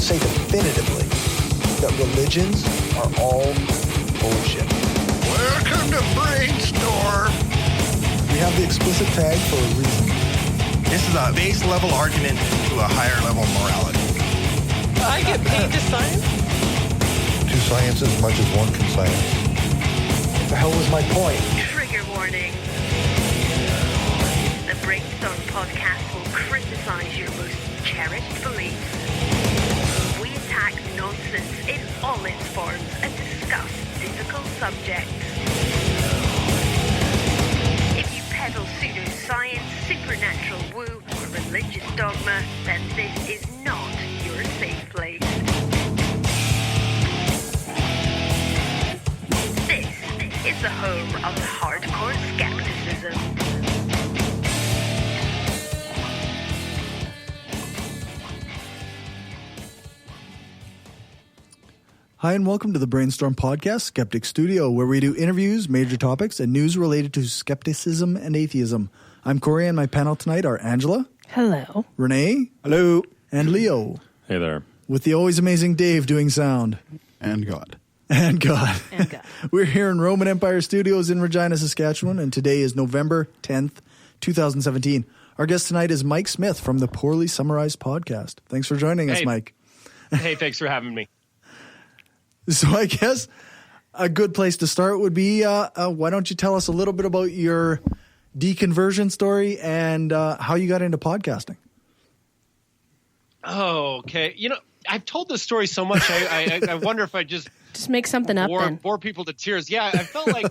say definitively that religions are all bullshit. Welcome to Brainstorm. We have the explicit tag for a reason. This is a base level argument to a higher level morality. I get paid to science? To science as much as one can science. What the hell was my point? Trigger warning. The Brainstorm podcast will criticize your most cherished beliefs. We attack nonsense in all its forms and discuss difficult subjects. If you peddle pseudoscience, supernatural woo, or religious dogma, then this is not your safe place. This is the home of hardcore skepticism. Hi, and welcome to the Brainstorm Podcast, Skeptic Studio, where we do interviews, major topics, and news related to skepticism and atheism. I'm Cory, and my panel tonight are Angela. Hello. Rene. Hello. And Leo. Hey there. With the always amazing Dave doing sound. And God. And God. And God. We're here in Roman Empire Studios in Regina, Saskatchewan, and today is November 10th, 2017. Our guest tonight is Mike Smith from the Poorly Summarized Podcast. Thanks for joining us, Mike. Hey, thanks for having me. So I guess a good place to start would be, why don't you tell us a little bit about your deconversion story and how you got into podcasting? Oh, okay. You know, I've told this story so much. I wonder if I just make something up then. Bore people to tears. Yeah, I feel like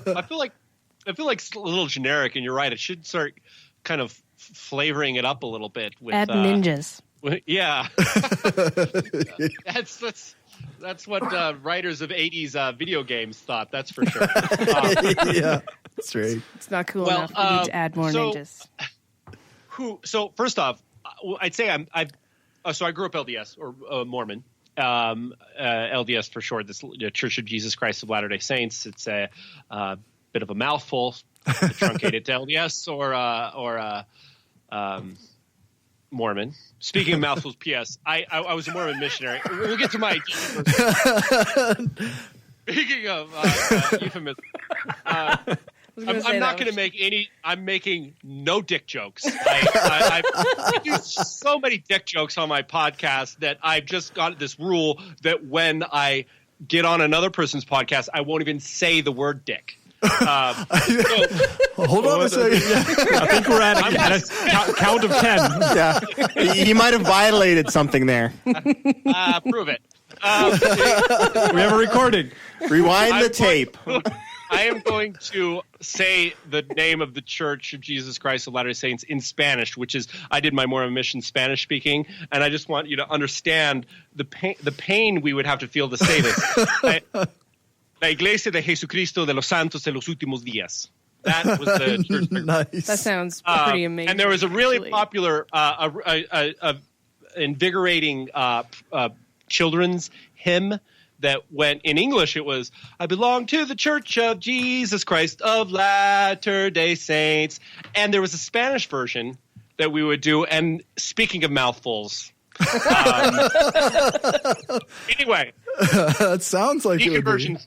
it's a little generic, and you're right. I should start kind of flavoring it up a little bit with add ninjas. Yeah, that's what writers of 80s video games thought. That's for sure. Yeah, that's right. It's not cool enough. We need to add more ninjas. So first off, I'd say so I grew up LDS or Mormon. LDS for short. This Church of Jesus Christ of Latter-day Saints. It's a bit of a mouthful. Truncated to LDS or Mormon. Speaking of mouthfuls, P.S. I was a Mormon missionary. We'll get to my Speaking of euphemism, I'm not going to make any. I'm making no dick jokes. I do so many dick jokes on my podcast that I've just got this rule that when I get on another person's podcast, I won't even say the word dick. Hold on a second. I think we're at a count of 10. Yeah, you might have violated something there. Prove it. We have a recording. Rewind the tape. I am going to say the name of the Church of Jesus Christ of Latter-day Saints in Spanish, which is, I did my Mormon mission Spanish speaking, and I just want you to understand the pain we would have to feel to say this. La Iglesia de Jesucristo de los Santos de los Últimos Días. That was the church. Nice. That sounds pretty amazing. And there was a really popular, invigorating children's hymn that went in English. It was, I belong to the Church of Jesus Christ of Latter-day Saints. And there was a Spanish version that we would do. And speaking of mouthfuls, anyway. That sounds like deconversion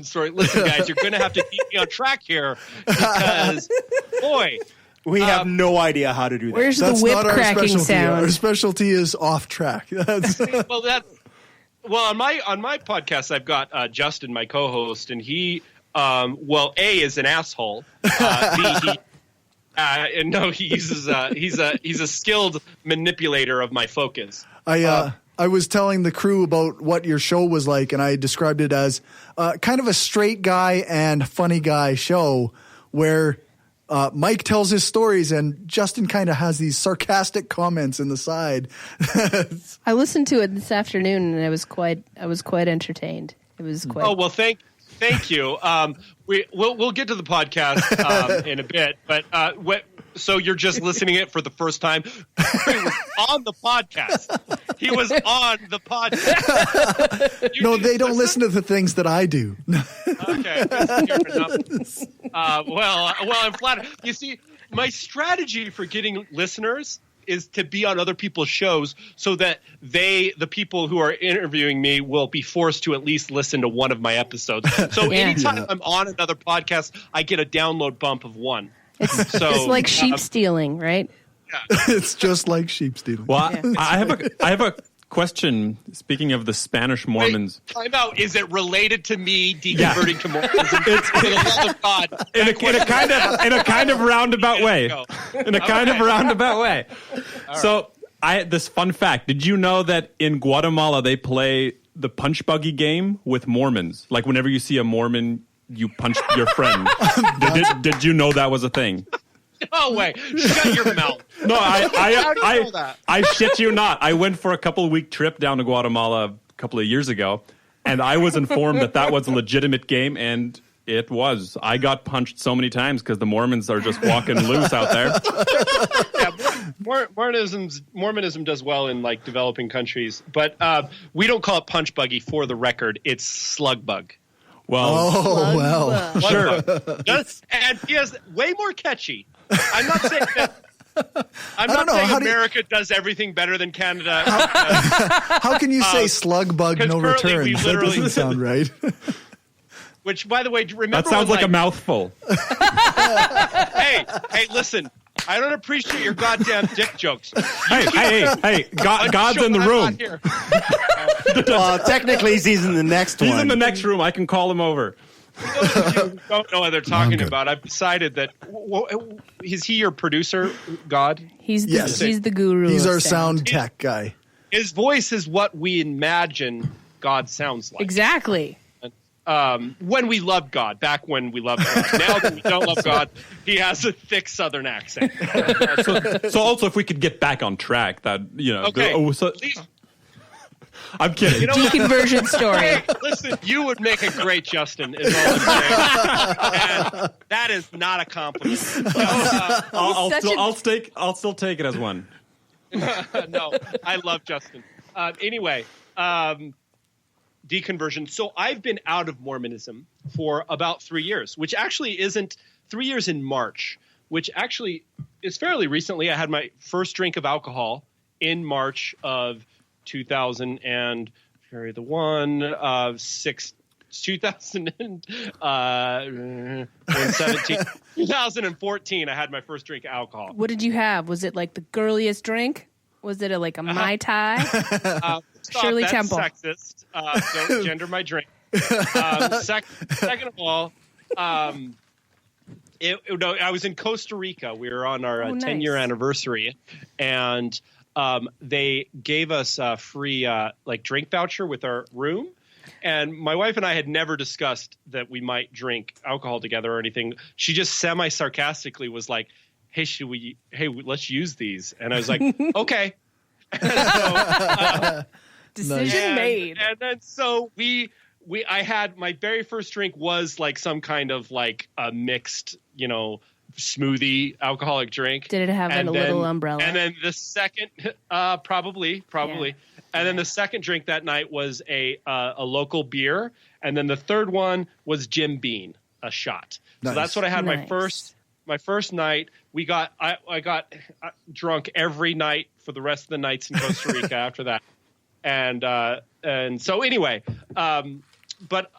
story. Listen, guys, you're going to have to keep me on track here because, boy. We have no idea how to do that. Where's the whip cracking sound? Our specialty is off track. Well, on my podcast, I've got Justin, my co-host, and he, A, is an asshole. B, and no, he uses he's a skilled manipulator of my focus. I was telling the crew about what your show was like, and I described it as kind of a straight guy and funny guy show where Mike tells his stories and Justin kind of has these sarcastic comments in the side. I listened to it this afternoon, and I was quite entertained. It was quite. Oh well, thank you. We'll get to the podcast in a bit, but so you're just listening it for the first time. He was on the podcast. He was on the podcast. No, they don't listen to the things that I do. Okay. Fair enough. Well, I'm flattered. You see, my strategy for getting listeners is to be on other people's shows so that the people who are interviewing me, will be forced to at least listen to one of my episodes. So anytime I'm on another podcast, I get a download bump of one. It's like sheep stealing, right? It's just like sheep stealing. Well, I have a question. Speaking of the Spanish Mormons, Time out. Is it related to me deconverting to Mormonism? For the love of God. in a kind of roundabout way. In a kind of roundabout way. So, this fun fact: did you know that in Guatemala they play the punch buggy game with Mormons? Like whenever you see a Mormon, you punch your friend. Did you know that was a thing? No way. Shut your mouth. No, How do you know that? I shit you not. I went for a couple-week trip down to Guatemala a couple of years ago, and I was informed that was a legitimate game, and it was. I got punched so many times because the Mormons are just walking loose out there. Yeah, Mormonism does well in like developing countries, but we don't call it punch buggy. For the record, it's slug bug. Well, Sure. And he is way more catchy. I'm not saying that. I'm not saying America does everything better than Canada. How can you say slug bug no returns? That doesn't sound right. Which, by the way, remember that sounds like a mouthful. Hey, listen. I don't appreciate your goddamn dick jokes. Hey! God's in the room. Well, technically, he's in the next one. He's in the next room. I can call him over. For those of you who don't know what they're talking about, I've decided that is he your producer, God? He's the guru. He's our sound tech guy. His voice is what we imagine God sounds like. Exactly. When we loved God, back when we loved God. Now that we don't love God, he has a thick Southern accent. So also, if we could get back on track, that Okay. Please. I'm kidding. Deconversion story. Hey, listen, you would make a great Justin. Is all I'm saying. And that is not a compliment. I'll still take it as one. No, I love Justin. Anyway. Deconversion. So I've been out of Mormonism for about 3 years, which actually isn't 3 years in March, which actually is fairly recently. I had my first drink of alcohol in March of 2017. 2014, I had my first drink of alcohol. What did you have? Was it like the girliest drink? Was it like a Mai Tai? Shirley that's Temple. Sexist. Don't gender my drink. Second of all, I was in Costa Rica. We were on our 10-year anniversary, and they gave us a free drink voucher with our room. And my wife and I had never discussed that we might drink alcohol together or anything. She just semi-sarcastically was like, hey, let's use these. And I was like, okay. Decision made. And then so I had my very first drink was like some kind of like a mixed, smoothie alcoholic drink. Did it have a little umbrella? And then the second, probably. Yeah. And then the second drink that night was a local beer. And then the third one was Jim Beam, a shot. Nice. So that's what I had my first night. I got drunk every night for the rest of the nights in Costa Rica after that. And so anyway, but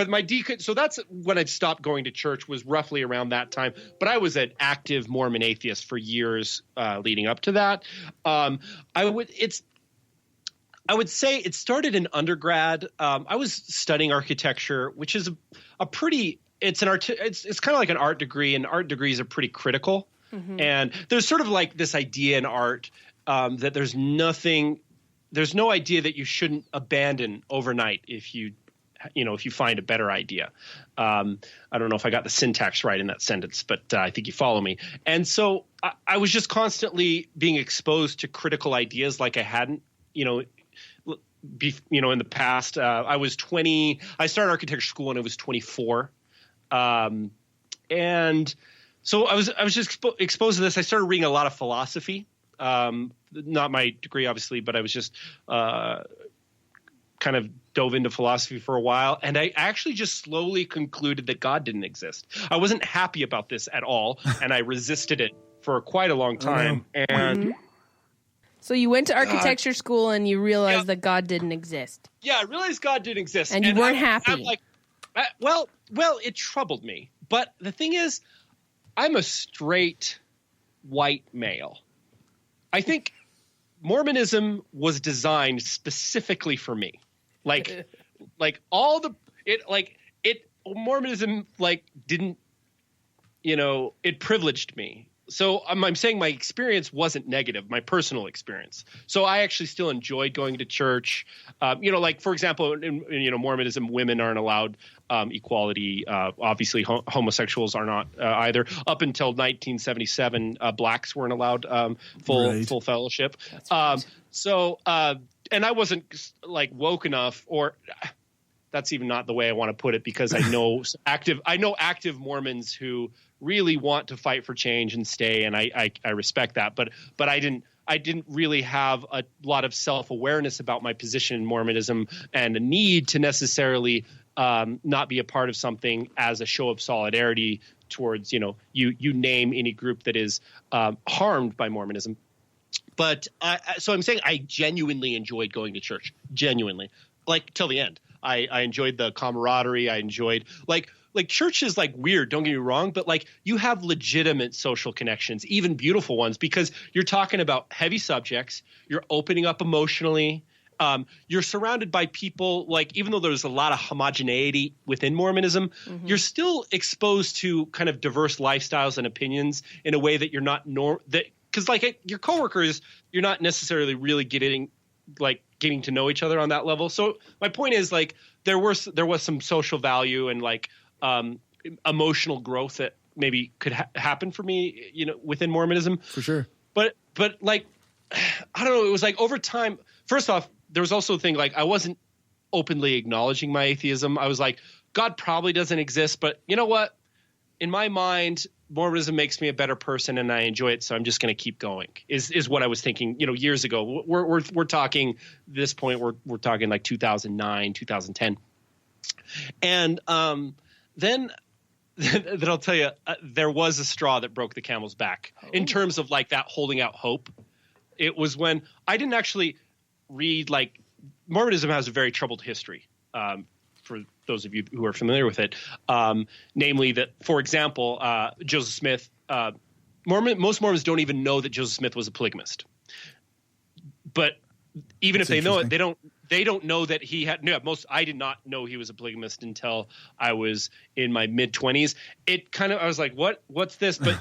my so that's when I stopped going to church, was roughly around that time. But I was an active Mormon atheist for years leading up to that. I would say it started in undergrad. I was studying architecture, which is a pretty. It's kind of like an art degree, and art degrees are pretty critical. Mm-hmm. And there's sort of like this idea in art that there's no idea that you shouldn't abandon overnight if you find a better idea. I don't know if I got the syntax right in that sentence, but I think you follow me. And so I was just constantly being exposed to critical ideas like I hadn't, in the past. I was 20. I started architecture school when I was 24. And so I was just exposed to this. I started reading a lot of philosophy, not my degree, obviously, but I was just kind of dove into philosophy for a while. And I actually just slowly concluded that God didn't exist. I wasn't happy about this at all. And I resisted it for quite a long time, and So you went to architecture school and you realized that God didn't exist. yeah, I realized God didn't exist, And you weren't happy. I'm like, well, it troubled me. But the thing is, I'm a straight white male. I think Mormonism was designed specifically for me. Like Mormonism didn't, it privileged me. So I'm saying my experience wasn't negative, my personal experience. So I actually still enjoyed going to church. For example, in Mormonism, women aren't allowed equality. Obviously, homosexuals are not either. Up until 1977, blacks weren't allowed full fellowship. And I wasn't woke enough, or that's even not the way I want to put it, because I know active Mormons who really want to fight for change and stay, and I respect that. But I didn't really have a lot of self-awareness about my position in Mormonism and a need to necessarily not be a part of something as a show of solidarity towards, you name any group that is harmed by Mormonism. But so I'm saying I genuinely enjoyed going to church, genuinely, till the end. I enjoyed the camaraderie. I enjoyed church is weird, don't get me wrong, but you have legitimate social connections, even beautiful ones, because you're talking about heavy subjects. You're opening up emotionally. You're surrounded by people, even though there's a lot of homogeneity within Mormonism, you're still exposed to kind of diverse lifestyles and opinions in a way that you're not because your coworkers, you're not necessarily really getting to know each other on that level. So my point is there was some social value and emotional growth that maybe could happen for me, within Mormonism. For sure. But I don't know. It was over time. First off, there was also a thing I wasn't openly acknowledging my atheism. I was God probably doesn't exist, but you know what? In my mind, Mormonism makes me a better person, and I enjoy it, so I'm just going to keep going. Is what I was thinking, years ago. We're talking this point. We're talking 2009, 2010, and then I'll tell you, there was a straw that broke the camel's back in terms of that holding out hope. It was when I didn't actually read Mormonism has a very troubled history. For those of you who are familiar with it, namely that, for example, Joseph Smith, most Mormons don't even know that Joseph Smith was a polygamist. But even if they know it, they don't know that he had. No, I did not know he was a polygamist until I was in my mid-20s. I was what's this? But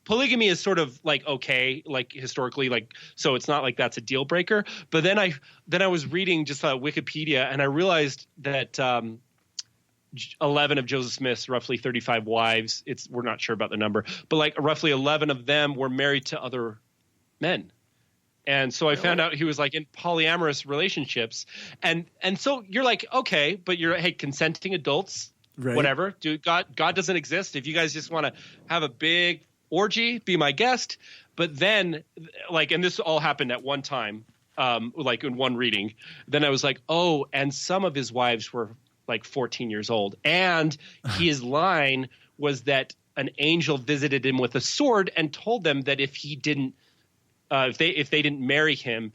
polygamy is sort of okay, historically, so it's not that's a deal breaker. But then I was reading just Wikipedia, and I realized that 11 of Joseph Smith's roughly 35 wives, we're not sure about the number, but roughly 11 of them were married to other men. And so I found out he was in polyamorous relationships. And so you're okay, but you're, hey, consenting adults, whatever. Dude, God doesn't exist. If you guys just want to have a big orgy, be my guest. But then and this all happened at one time, in one reading. Then I was oh, and some of his wives were 14 years old. And his line was that an angel visited him with a sword and told them that if he didn't, if they didn't marry him,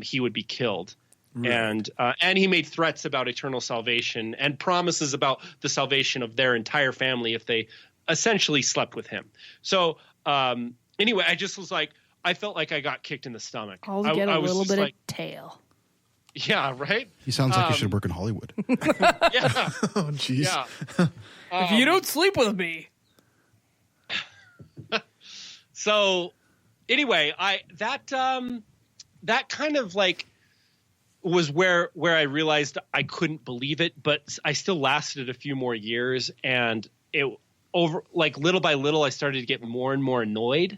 he would be killed. Right. And he made threats about eternal salvation and promises about the salvation of their entire family if they essentially slept with him. So anyway, I just was I felt I got kicked in the stomach. I'll get a little bit of tail. Yeah, right? He sounds like he should work in Hollywood. Yeah. Oh, jeez. Yeah. If you don't sleep with me. So anyway, that kind of was where I realized I couldn't believe it, but I still lasted a few more years, and it over little by little I started to get more and more annoyed.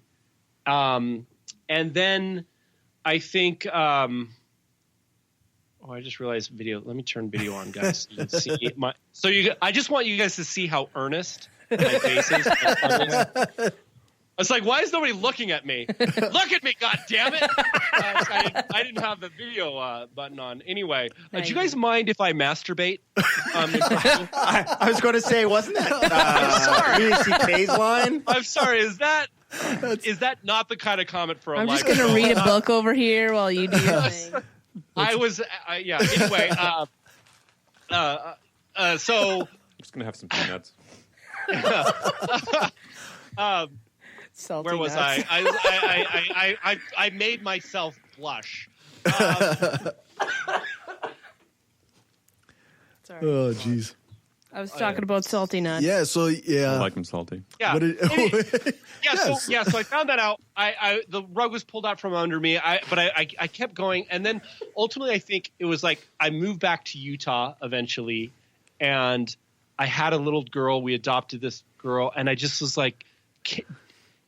And then I think I just realized video. Let me turn video on, guys. You can see I just want you guys to see how earnest my face is. It's why is nobody looking at me? Look at me, God damn it! I didn't have the video button on. Anyway, do you guys mind if I masturbate? I was going to say, wasn't that Louis C.K.'s line? I'm sorry. Is that Is that not the kind of comment for a I'm live just going to show? read a book over here while you do your thing. I was, yeah. Anyway, so I'm just gonna have some peanuts. Salty where was nuts. I made myself blush. Sorry. Oh, jeez. I was talking about salty nuts. Yeah. So yeah. I like them salty. Yeah. What did- Yes. So I found that out. The rug was pulled out from under me. But I kept going, and then ultimately I think it was like I moved back to Utah eventually, and I had a little girl. We adopted this girl, and I just was like,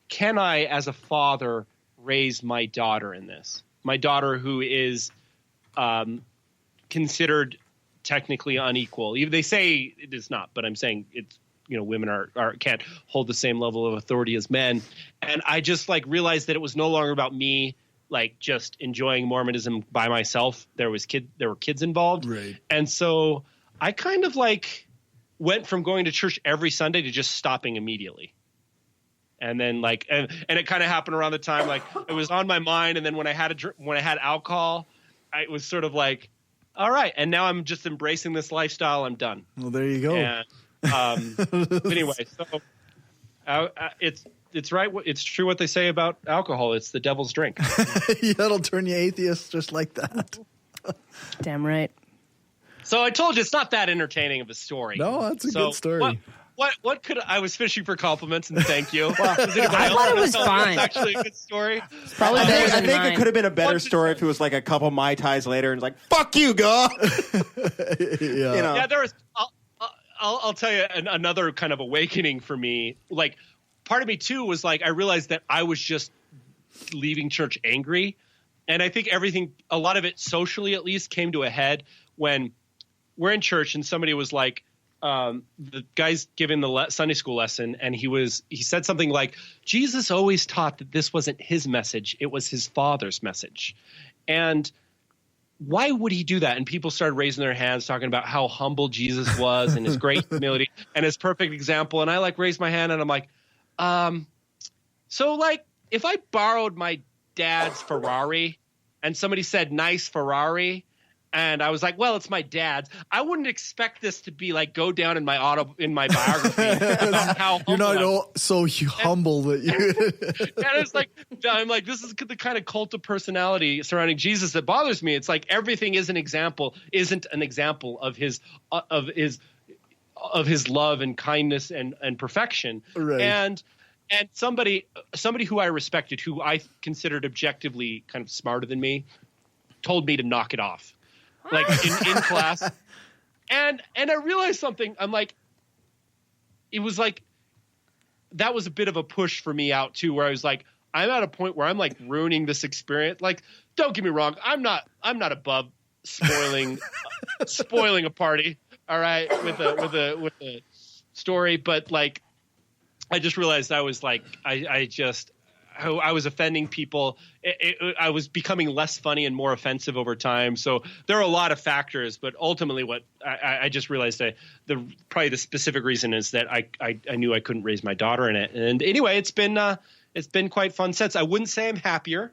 can I, as a father, raise my daughter in this? My daughter, who is considered technically unequal. Even they say it is not, but I'm saying it's, women are can't hold the same level of authority as men. And I just like realized that it was no longer about me like just enjoying Mormonism by myself. There were kids involved. Right. And so I kind of like went from going to church every Sunday to just stopping immediately. And then like and it kind of happened around the time like it was on my mind, and then when I had alcohol, it was sort of like, all right, and now I'm just embracing this lifestyle. I'm done. Well, there you go. And, anyway, so it's right. It's true what they say about alcohol. It's the devil's drink. That'll turn you atheist just like that. Damn right. So I told you it's not that entertaining of a story. No, that's a good story. What could I was fishing for compliments and thank you. I thought it was fine. It's actually a good story. Probably I better think than mine. it could have been a better story if it was like a couple Mai Tais later and it's like, fuck you, God. Yeah. Yeah, there was. I'll tell you another kind of awakening for me. Like, part of me too was like I realized that I was just leaving church angry, and I think a lot of it socially at least, came to a head when we're in church and somebody was like, the guy's giving the Sunday school lesson, and he said something like, Jesus always taught that this wasn't his message, it was his Father's message, and why would he do that? And people started raising their hands, talking about how humble Jesus was and his great humility and his perfect example. And I like raised my hand and I'm like, so like if I borrowed my dad's Ferrari and somebody said nice Ferrari, and I was like, well, it's my dad's, I wouldn't expect this to be like go down in my biography about how humble You're not I was. so humble that you. And it's like, I'm like, this is the kind of cult of personality surrounding Jesus that bothers me. It's like everything isn't an example of his love and kindness and perfection. Right. And somebody who I respected, who I considered objectively kind of smarter than me, told me to knock it off, like in class. And I realized something. I'm like, it was like, that was a bit of a push for me out too, where I was like, I'm at a point where I'm like ruining this experience. Like, don't get me wrong. I'm not above spoiling a party. All right. With a story. But like, I just realized I was like, I was offending people. I was becoming less funny and more offensive over time. So there are a lot of factors, but ultimately what I just realized probably the specific reason is that I knew I couldn't raise my daughter in it. And anyway, it's been quite fun since. I wouldn't say I'm happier.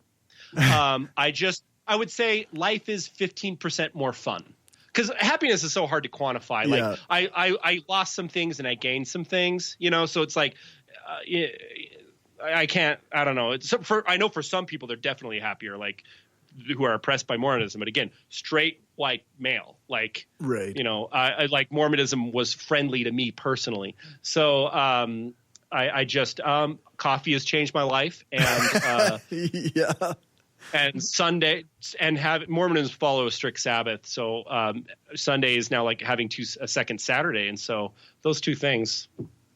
I would say life is 15% more fun. Because happiness is so hard to quantify. Yeah. Like I lost some things and I gained some things, so it's like I can't. I don't know. I know for some people they're definitely happier, like who are oppressed by Mormonism. But again, straight white male, like Right. I like Mormonism was friendly to me personally. So I just coffee has changed my life, and Yeah. and Sunday and Mormons follow a strict Sabbath. So Sunday is now like having a second Saturday, and so those two things.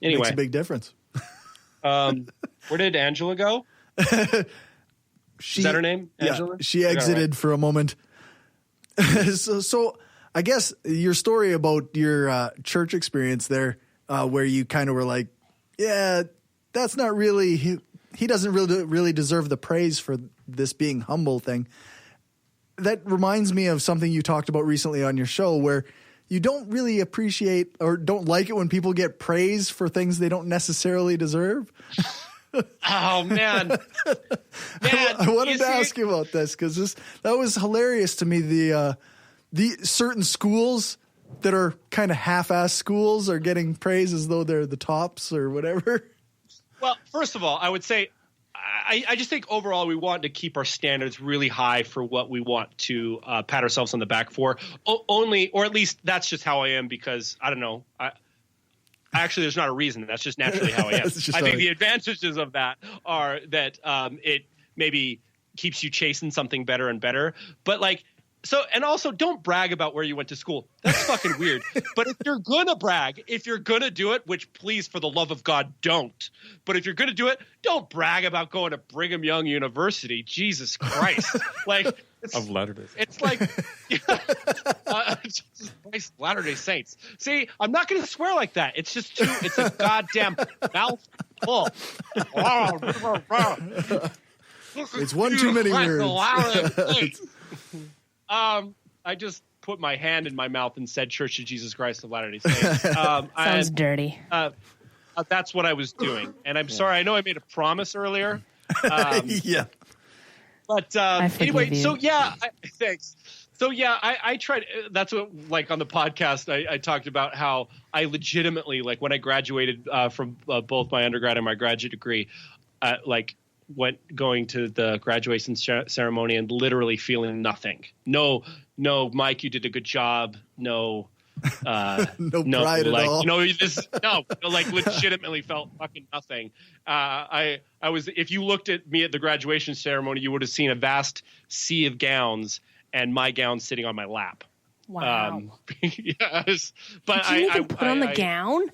Anyway, Makes a big difference. Where did Angela go? Is that her name? Angela? Yeah, she exited for a moment. so I guess your story about your church experience there, where you kind of were like, yeah, that's not really, he doesn't really deserve the praise for this being humble thing. That reminds me of something you talked about recently on your show, where you don't really appreciate or don't like it when people get praise for things they don't necessarily deserve. Oh man, I wanted to ask you about this because that was hilarious to me. The certain schools that are kind of half-ass schools are getting praise as though they're the tops or whatever. Well, first of all, I would say I just think overall we want to keep our standards really high for what we want to pat ourselves on the back for. Only, or at least that's just how I am because I don't know. Actually, there's not a reason. That's just naturally how I am. I think the advantages of that are that it maybe keeps you chasing something better and better. But and also don't brag about where you went to school. That's fucking weird. But if you're going to brag, if you're going to do it, which please, for the love of God, don't. But if you're going to do it, don't brag about going to Brigham Young University. Jesus Christ. Of Latter-day Saints. It's like, Jesus Christ, Latter-day Saints. See, I'm not going to swear like that. It's just it's a goddamn mouthful. It's one too many words. I just put my hand in my mouth and said Church of Jesus Christ of Latter-day Saints. Sounds dirty. That's what I was doing. And I'm sorry. I know I made a promise earlier. Yeah. But anyway, so thanks. So I tried. That's what on the podcast I talked about how I legitimately when I graduated from both my undergrad and my graduate degree, went going to the graduation ceremony and literally feeling nothing. No, Mike, you did a good job. No pride at all. Legitimately felt fucking nothing. I was, if you looked at me at the graduation ceremony, you would have seen a vast sea of gowns and my gown sitting on my lap. Wow. Yes, but Did you even put on the gown?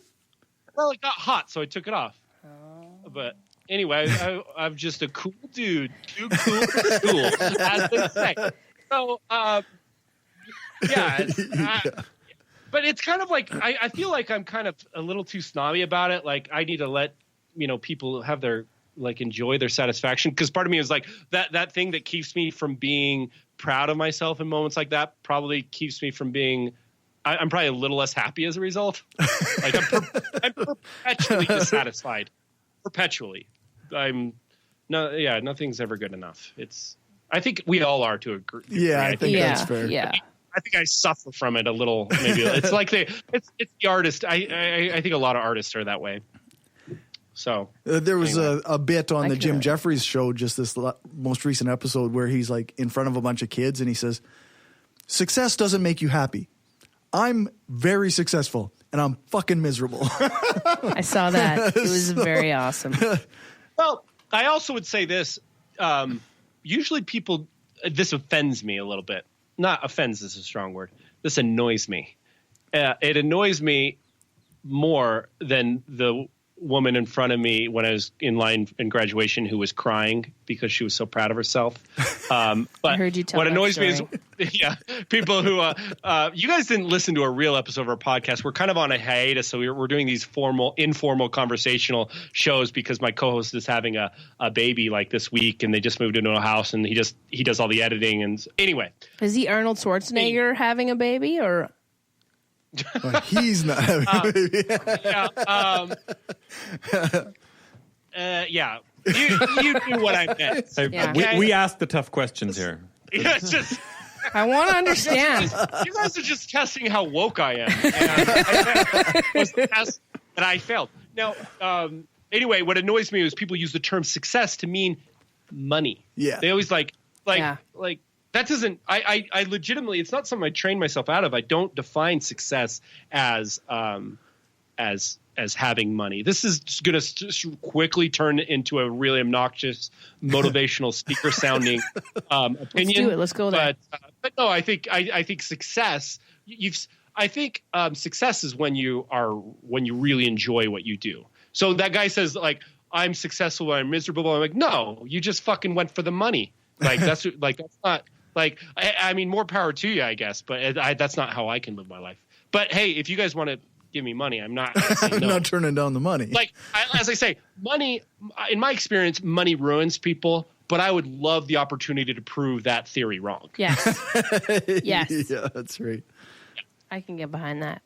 Well, it got hot, so I took it off. But anyway, I'm just a cool dude, too cool for school, as they say. So, but it's kind of I feel like I'm kind of a little too snobby about it. I need to let people have their enjoy their satisfaction, because part of me is that thing that keeps me from being proud of myself in moments like that probably keeps me from being. I'm probably a little less happy as a result. I'm perpetually dissatisfied. Perpetually. Nothing's ever good enough. I think we all are to a degree. Yeah, I think that's fair. Yeah. I think I suffer from it a little. Maybe it's it's the artist. I think a lot of artists are that way. So there was a bit on the Jim Jeffries show, just this most recent episode, where he's in front of a bunch of kids and he says, "Success doesn't make you happy. I'm very successful and I'm fucking miserable." I saw that. It was very awesome. Well, I also would say this. Usually people, this offends me a little bit. Not offends is a strong word. This annoys me. It annoys me more than the woman in front of me when I was in line in graduation who was crying because she was so proud of herself. But I heard you tell what annoys me is, people who you guys didn't listen to a real episode of our podcast. We're kind of on a hiatus, so we're doing these informal conversational shows because my co-host is having a baby this week, and they just moved into a house, and he does all the editing. And anyway, is he Arnold Schwarzenegger having a baby or? He's not having a baby. You knew what I meant. Yeah. We asked the tough questions here. Yeah, it's just. I want to understand. You guys are just testing how woke I am. And was the test that I failed. Now, anyway, what annoys me is people use the term success to mean money. Yeah. They always that doesn't. I legitimately. It's not something I train myself out of. I don't define success as having money. This is going to just quickly turn into a really obnoxious, motivational speaker sounding opinion. Let's do it. Let's go there. But no, I think success. Success is when you really enjoy what you do. So that guy says I'm successful when I'm miserable. I'm no, you just fucking went for the money. That's not. I mean, more power to you, I guess, but that's not how I can live my life. But hey, if you guys want to give me money, I'm not saying no. Not turning down the money. As I say, money, in my experience, money ruins people, but I would love the opportunity to prove that theory wrong. Yes. Yes. Yeah, that's right. I can get behind that.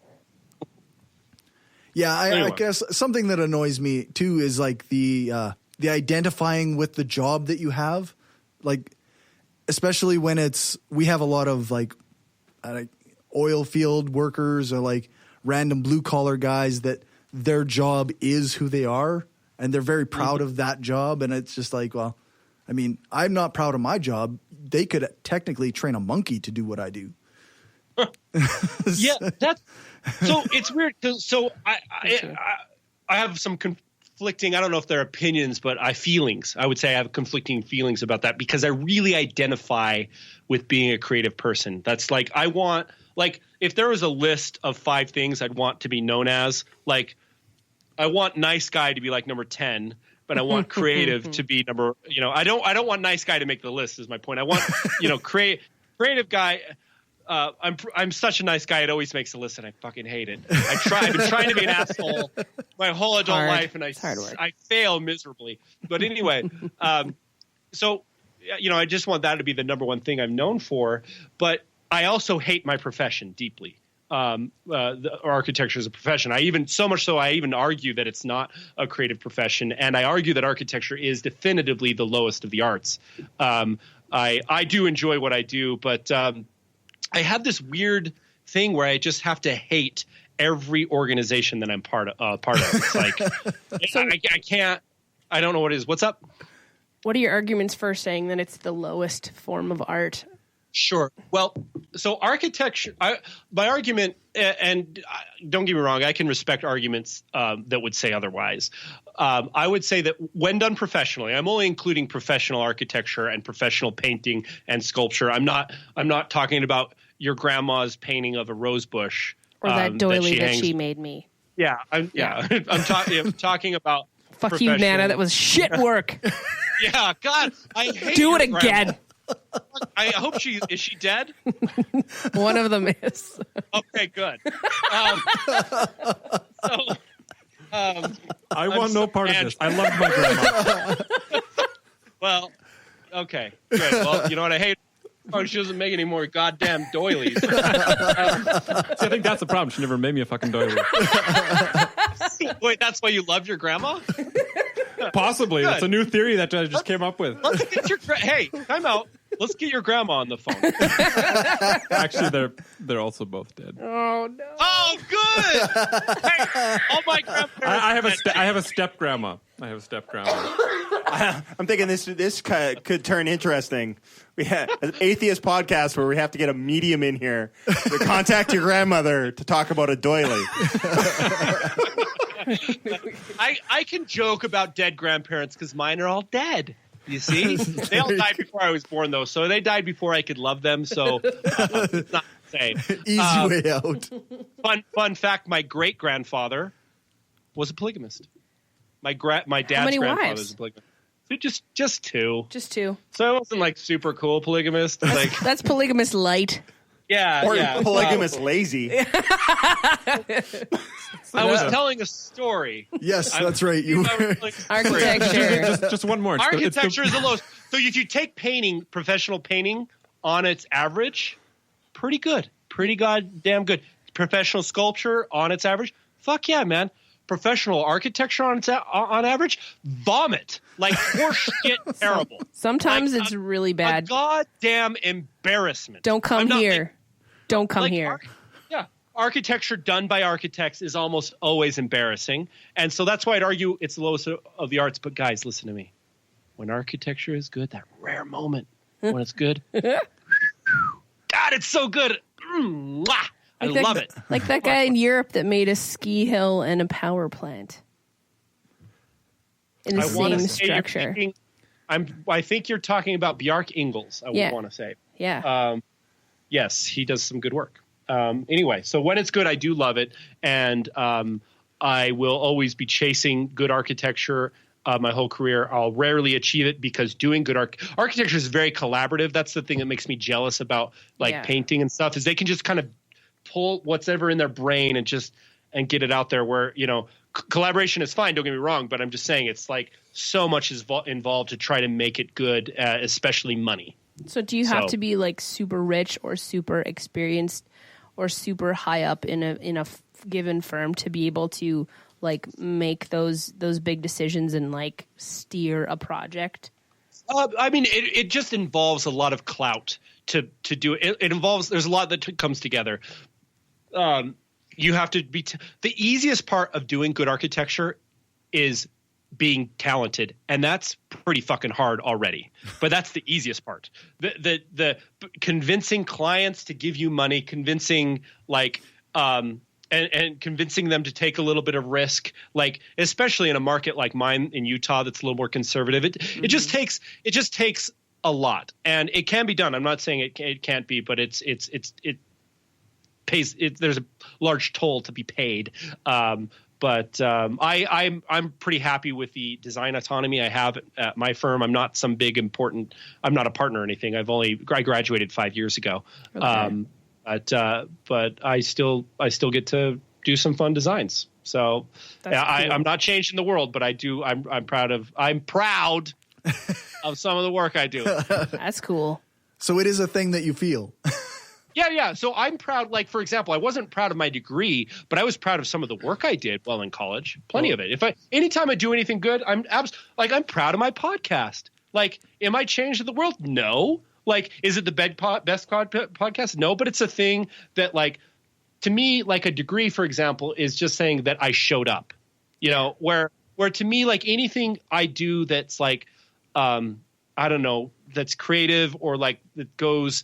Yeah, I guess something that annoys me too is the the identifying with the job that you have, like especially when we have a lot of like oil field workers or like random blue collar guys that their job is who they are and they're very proud of that job. And it's just like, well, I mean, I'm not proud of my job. They could technically train a monkey to do what I do. Yeah, that's so it's weird. So I have some conflicting, I don't know if they're opinions, but feelings. I would say I have conflicting feelings about that because I really identify with being a creative person. That's like, I want, like, if there was a list of 5 things I'd want to be known as, like, I want nice guy to be like number 10, but I want creative to be number, I don't want nice guy to make the list is my point. I want, creative guy. I'm such a nice guy. It always makes the list, and I fucking hate it. I've been trying to be an asshole my whole adult life, and I fail miserably. But anyway, so I just want that to be the number one thing I'm known for. But I also hate my profession deeply. The architecture is a profession. I even argue that it's not a creative profession, and I argue that architecture is definitively the lowest of the arts. I do enjoy what I do, but I have this weird thing where I just have to hate every organization that I'm part of. It's like I can't. I don't know what it is. What's up? What are your arguments for saying that it's the lowest form of art? Sure. Well, so architecture. My argument, and don't get me wrong, I can respect arguments that would say otherwise. I would say that when done professionally, I'm only including professional architecture and professional painting and sculpture. I'm not talking about your grandma's painting of a rose bush or that doily that she made me. Yeah, I'm talking about. Fuck you, Nana. That was shit work. Yeah, God, I hate. Do it grandma. again. I hope is she dead? One of them is. Okay, good. I want no part of this. I love my grandma. Well, okay, good. Well, you know what I hate? Oh, she doesn't make any more goddamn doilies. See, I think that's the problem. She never made me a fucking doily. Wait, that's why you love your grandma? Possibly. Good. That's a new theory that I just came up with. Let's get your hey, time out. Let's get your grandma on the phone. Actually, they're also both dead. Oh no! Oh, good. Hey, all my grandparents. I have a step grandma. I'm thinking this could turn interesting. We have an atheist podcast where we have to get a medium in here to contact your grandmother to talk about a doily. I can joke about dead grandparents because mine are all dead. You see, they all died before I was born, though, so they died before I could love them. So it's not insane. Easy way out. Fun fact: my great grandfather was a polygamist. My dad's grandfather was a polygamist. Just two. Just two. So it wasn't like super cool polygamist. Like that's polygamist light. Yeah, or polygamist lazy. I was telling a story. Yes, that's right. You architecture. just one more. Architecture is the lowest. So if you take painting, professional painting, on its average, pretty good, pretty goddamn good. Professional sculpture on its average, fuck yeah, man. Professional architecture on average, vomit. Like horse shit, terrible. Sometimes it's really bad. A goddamn embarrassment. Don't come here. Don't come here. Architecture done by architects is almost always embarrassing. And so that's why I'd argue it's the lowest of the arts. But guys, listen to me. When architecture is good, that rare moment when it's good, God, it's so good. I love it. Like that guy in Europe that made a ski hill and a power plant in the same structure. I think you're talking about Bjarke Ingels, I would want to say. Yeah. Yes, he does some good work. Anyway, so when it's good, I do love it. And I will always be chasing good architecture my whole career. I'll rarely achieve it because doing good architecture is very collaborative. That's the thing that makes me jealous about painting and stuff is they can just kind of pull whatever in their brain and get it out there where, collaboration is fine. Don't get me wrong, but I'm just saying it's like so much is involved to try to make it good, especially money. So do you have to be like super rich or super experienced or super high up in a given firm to be able to like make those big decisions and like steer a project? I mean, it just involves a lot of clout to do it. It involves, there's a lot that comes together. You have to be the easiest part of doing good architecture is being talented, and that's pretty fucking hard already. But that's the easiest part. The convincing clients to give you money, convincing like and convincing them to take a little bit of risk, like especially in a market like mine in Utah that's a little more conservative. It just takes a lot, and it can be done. I'm not saying it can't be, but it pays. There's a large toll to be paid. But I'm pretty happy with the design autonomy I have at my firm. I'm not some big important. I'm not a partner or anything. I graduated 5 years ago. Okay. But I still get to do some fun designs. So cool. I'm not changing the world, but I do. I'm proud of some of the work I do. That's cool. So it is a thing that you feel. Yeah. So I'm proud. Like, for example, I wasn't proud of my degree, but I was proud of some of the work I did while in college. Plenty of it. Anytime I do anything good, I'm proud of my podcast. Like, am I changing the world? No. Like, is it the best podcast? No, but it's a thing that, like, to me, like a degree, for example, is just saying that I showed up. You know, where to me, like anything I do that's like, I don't know, that's creative or like that goes.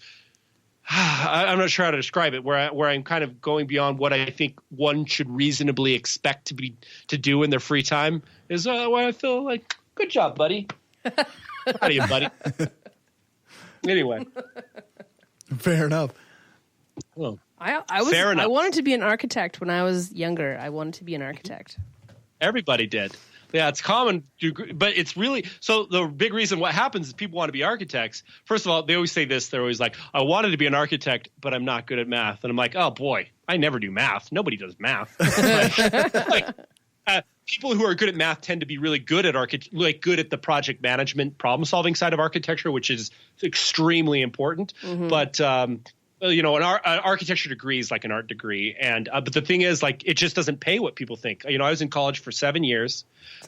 I'm not sure how to describe it. Where I'm kind of going beyond what I think one should reasonably expect to do in their free time is where I feel like, good job, buddy. Proud of you, buddy. Anyway, fair enough. Well, I wanted to be an architect when I was younger. I wanted to be an architect. Everybody did. Yeah, it's common, but it's really so. The big reason what happens is people want to be architects. First of all, they always say this. They're always like, "I wanted to be an architect, but I'm not good at math." And I'm like, "Oh boy, I never do math. Nobody does math." People who are good at math tend to be really good at good at the project management, problem solving side of architecture, which is extremely important. Mm-hmm. But an architecture degree is like an art degree, and but the thing is, like, it just doesn't pay what people think. You know, I was in college for 7 years.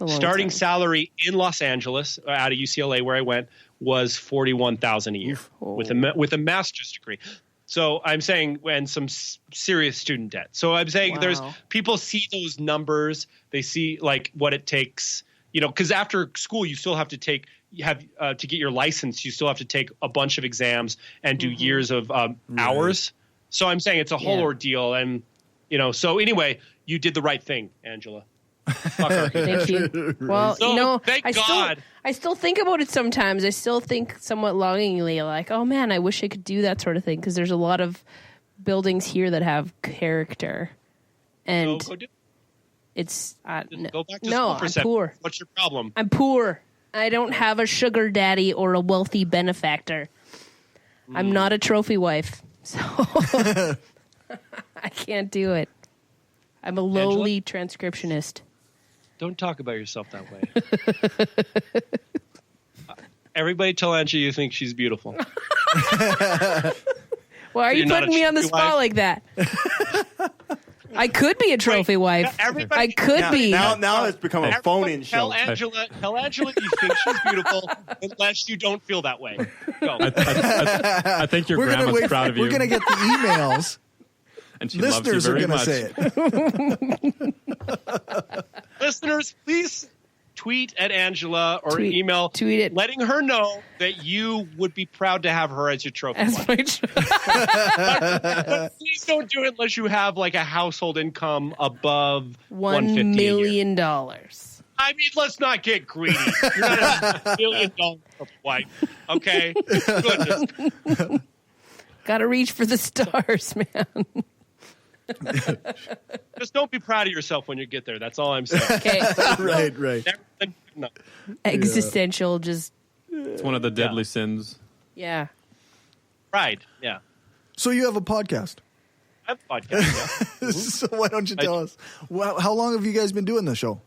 Starting salary in Los Angeles out of UCLA, where I went, was $41,000 a year with a master's degree. So I'm saying, and some serious student debt. So I'm saying there's people see those numbers, they see like what it takes. You know, because after school you still have to to get your license, you still have to take a bunch of exams and do years of hours. So I'm saying it's a whole ordeal. And, you know, so anyway, you did the right thing, Angela. Thank you. Well, so, you know, thank God. I still think about it sometimes. I still think somewhat longingly, like, oh man, I wish I could do that sort of thing. Because there's a lot of buildings here that have character. And it's go back to school for a second. Poor. What's your problem? I'm poor. I don't have a sugar daddy or a wealthy benefactor. I'm not a trophy wife, so I can't do it. I'm a lowly transcriptionist. Don't talk about yourself that way. Everybody tell Angela you think she's beautiful. Why are you putting me on the spot like that? I could be a trophy wife. I could be. Now it's become a phone-in show. Tell Angela you think she's beautiful, unless you don't feel that way. Go. I think your grandma's proud of you. We're going to get the emails. And she Listeners loves you very are going to say it. Listeners, please tweet at Angela or email tweet it, letting her know that you would be proud to have her as your trophy wife. But please don't do it unless you have like a household income above $1 million. I mean, let's not get greedy. You're not a $1 million wife, okay? Goodness. Gotta reach for the stars, man. Just don't be proud of yourself when you get there. That's all I'm saying. Okay. Right. Existential, just. It's one of the deadly sins. Yeah. Right. Yeah. So you have a podcast. I have a podcast. Yeah. So why don't you tell us? How long have you guys been doing the show?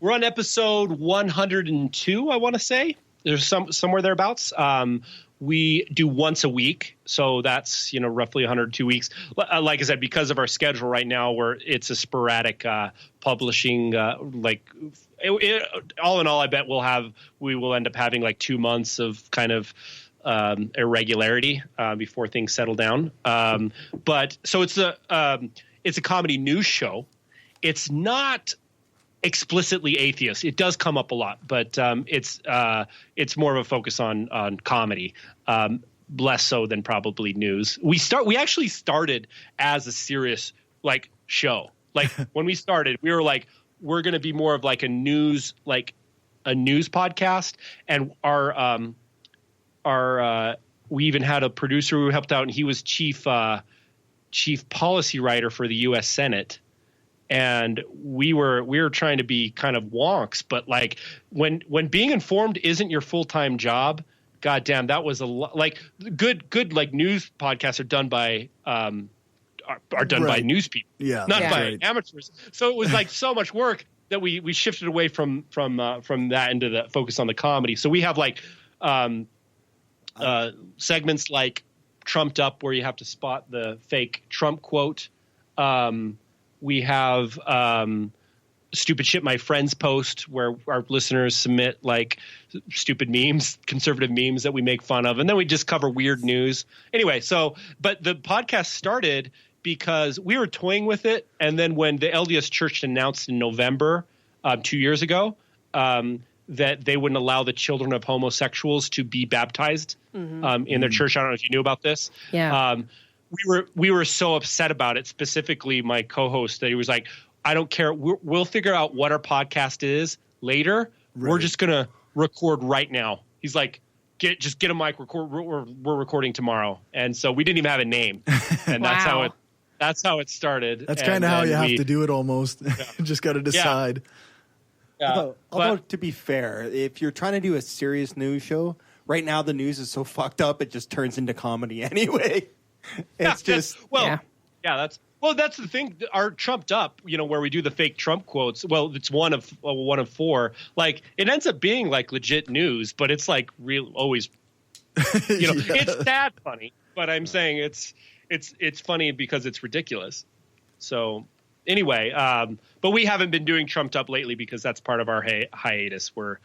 We're on episode 102, I want to say. There's somewhere thereabouts. we do once a week. So that's, roughly 102 weeks. Like I said, because of our schedule right now, where it's a sporadic publishing, all in all, I bet we will end up having like 2 months of kind of irregularity before things settle down. But so it's a comedy news show. It's not explicitly atheist. It does come up a lot, but it's more of a focus on comedy, less so than probably news. We actually started as a serious like show. Like when we started, we were like, we're going to be more of like a news podcast, and our we even had a producer who helped out, and he was chief policy writer for the U.S. Senate. And we were trying to be kind of wonks, but like when being informed isn't your full-time job, goddamn, that was a lot. Like good like news podcasts are done by by news people, not by amateurs. So it was like so much work that we shifted away from that into the focus on the comedy. So we have like segments like Trumped Up, where you have to spot the fake Trump quote. We have Stupid Shit My Friends post, where our listeners submit like stupid memes, conservative memes that we make fun of. And then we just cover weird news. Anyway, but the podcast started because we were toying with it. And then when the LDS Church announced in November 2 years ago that they wouldn't allow the children of homosexuals to be baptized in their church. I don't know if you knew about this. Yeah. We were so upset about it, specifically my co-host, that he was like, I don't care. We'll figure out what our podcast is later. Right. We're just going to record right now. He's like, get a mic, record. We're recording tomorrow. And so we didn't even have a name. And that's how it started. That's kind of how you have to do it almost. Yeah. Just got to decide. Yeah. Although, to be fair, if you're trying to do a serious news show, right now the news is so fucked up, it just turns into comedy anyway. It's that's the thing. Our Trumped Up, where we do the fake Trump quotes. Well, it's one of 4. Like it ends up being like legit news, but it's like always, it's sad funny. But I'm saying it's funny because it's ridiculous. So anyway, but we haven't been doing Trumped Up lately because that's part of our hiatus. We're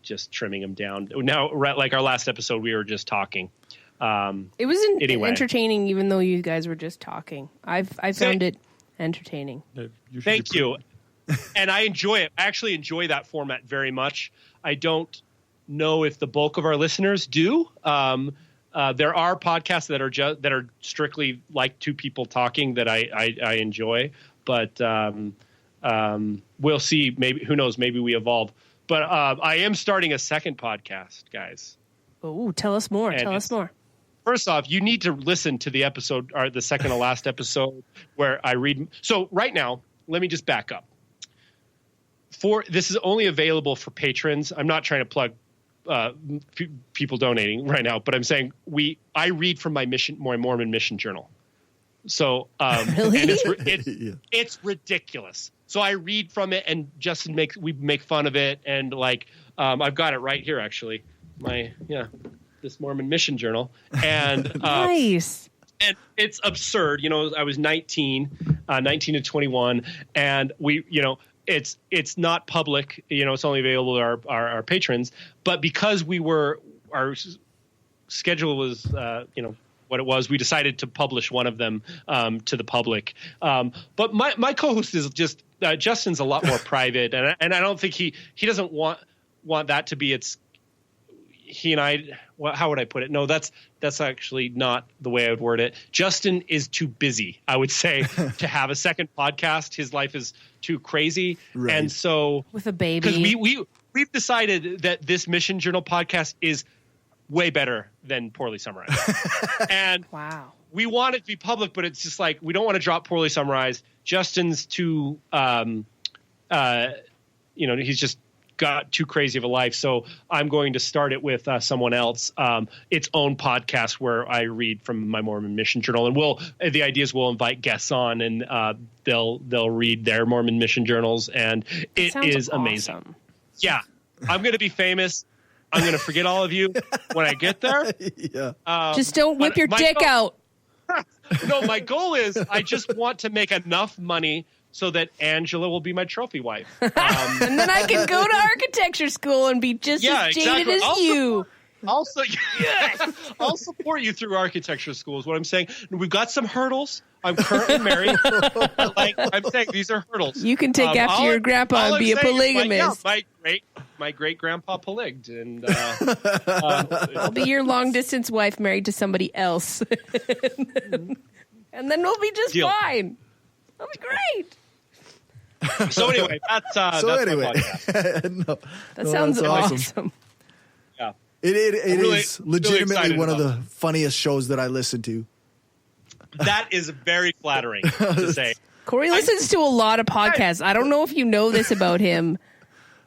just trimming them down now. Like our last episode, we were just talking. It was entertaining, even though you guys were just talking. I found it entertaining. Thank you. And I enjoy it. I actually enjoy that format very much. I don't know if the bulk of our listeners do. There are podcasts that are strictly like two people talking that I enjoy, but we'll see. Maybe, who knows? Maybe we evolve. But I am starting a second podcast, guys. Oh, tell us more. First off, you need to listen to the episode, or the second to last episode, where I read. So right now, let me just back up. This is only available for patrons. I'm not trying to plug people donating right now, but I'm saying I read from my Mormon mission journal. So really? And it's ridiculous. So I read from it, and Justin we make fun of it, and like I've got it right here actually. This Mormon mission journal, and nice. And it's absurd. I was 19 to 21, and it's not public. It's only available to our patrons. But because our schedule was, what it was, we decided to publish one of them to the public. But my co-host is just Justin's a lot more private, and I don't think he doesn't want that to be its. He and I, how would I put it? No, that's actually not the way I would word it. Justin is too busy, I would say, to have a second podcast. His life is too crazy. Right. And so with a baby, because we've decided that this Mission Journal podcast is way better than Poorly Summarized. And wow, we want it to be public, but it's just like, we don't want to drop Poorly Summarized. Justin's too, he's just got too crazy of a life, so I'm going to start it with someone else, its own podcast where I read from my Mormon Mission Journal, and the idea is we'll invite guests on, and they'll read their Mormon Mission Journals, and it is amazing. Awesome. Yeah, I'm going to be famous. I'm going to forget all of you when I get there. Yeah. Just don't whip your dick out. No, my goal is I just want to make enough money so that Angela will be my trophy wife. And then I can go to architecture school and be just as jaded as you. Also, I'll support you through architecture school is what I'm saying. We've got some hurdles. I'm currently married. I'm saying these are hurdles. You can take after your grandpa and be a polygamist. My great grandpa polygged, and I'll be your long distance wife married to somebody else, and then we'll be just fine. That'll be great. So anyway, that's my podcast. That sounds awesome. Yeah, it is legitimately really one of the funniest shows that I listen to. That is very flattering to say. Cory listens to a lot of podcasts. I don't know if you know this about him,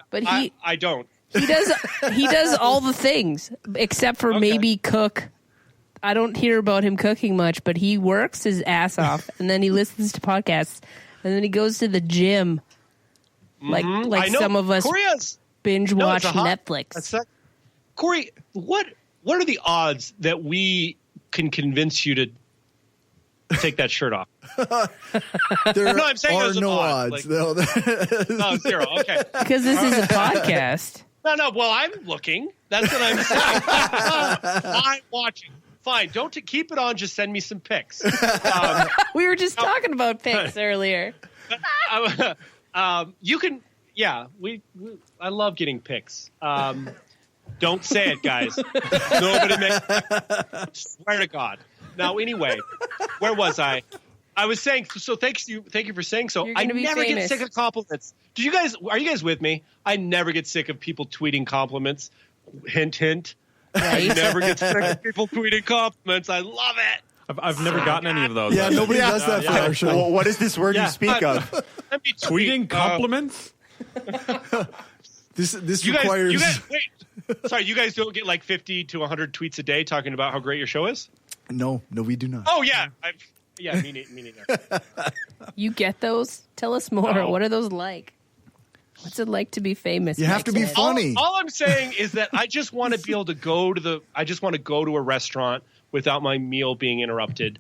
but I don't. He does all the things except for maybe cook. I don't hear about him cooking much, but he works his ass off, and then he listens to podcasts, and then he goes to the gym, like some of us binge watch Netflix. Cory, what are the odds that we can convince you to take that shirt off? I'm saying are no odds. No, zero. Okay. Because this is a podcast. No. Well, I'm looking. That's what I'm saying. I'm watching. Fine. Don't keep it on. Just send me some pics. We were just talking about pics earlier. You can. Yeah. I love getting pics. Don't say it, guys. Nobody swear to God. Now, anyway, where was I? I was saying, so thank you for saying so. I never get sick of compliments. Are you guys with me? I never get sick of people tweeting compliments. Hint, hint. Right? I never get sick of people tweeting compliments. I love it. I've never gotten any of those. Yeah, nobody does that for our show. Well, what is this word you speak of? Tweeting compliments? This requires... You guys, wait. Sorry, you guys don't get like 50 to 100 tweets a day talking about how great your show is? No, we do not. Oh, yeah. Me neither. You get those? Tell us more. No. What are those like? What's it like to be famous? You have to be funny. All I'm saying is that I just want to be able to go to a restaurant without my meal being interrupted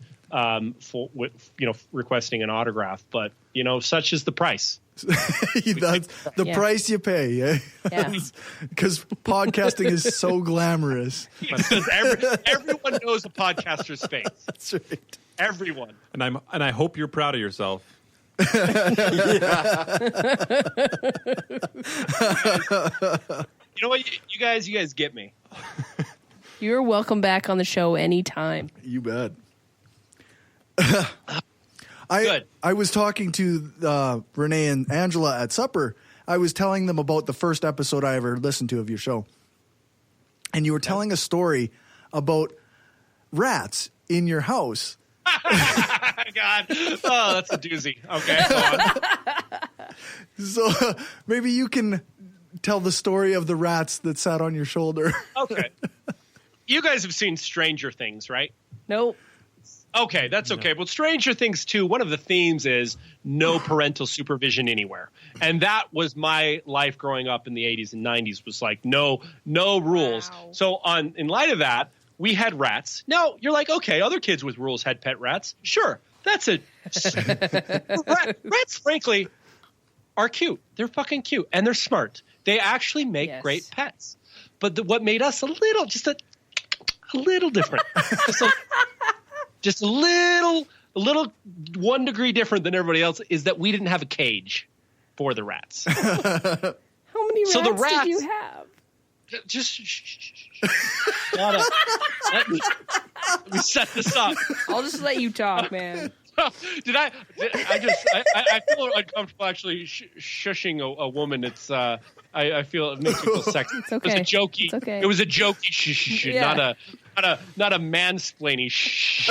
requesting an autograph. But, such is the price. That's the price you pay. Yeah. Because podcasting is so glamorous. Because everyone knows a podcaster's face. That's right. Everyone. And I hope you're proud of yourself. You know what, you guys get me. You're welcome back on the show anytime. You bet. Good. I was talking to Rene and Angela at supper. I was telling them about the first episode I ever listened to of your show. And you were telling a story about rats in your house. God. Oh, that's a doozy. Okay, go on. So maybe you can tell the story of the rats that sat on your shoulder. Okay. You guys have seen Stranger Things, right? Nope. Okay, that's okay. Well, Stranger Things 2, one of the themes is no parental supervision anywhere. And that was my life growing up in the 80s and 90s, was like no rules. Wow. So in light of that, we had rats. Now, you're like, okay, other kids with rules had pet rats. Sure, that's rats, frankly, are cute. They're fucking cute, and they're smart. They actually make great pets. But what made us a little different. Just a little 1 degree different than everybody else is that we didn't have a cage for the rats. How many rats did you have? Just let me set this up. I'll just let you talk, man. I feel uncomfortable actually shushing a woman. It's I feel it makes me feel sexy. It's okay. It was a jokey. It's okay. It was a jokey shh, Yeah. not a mansplaining shh.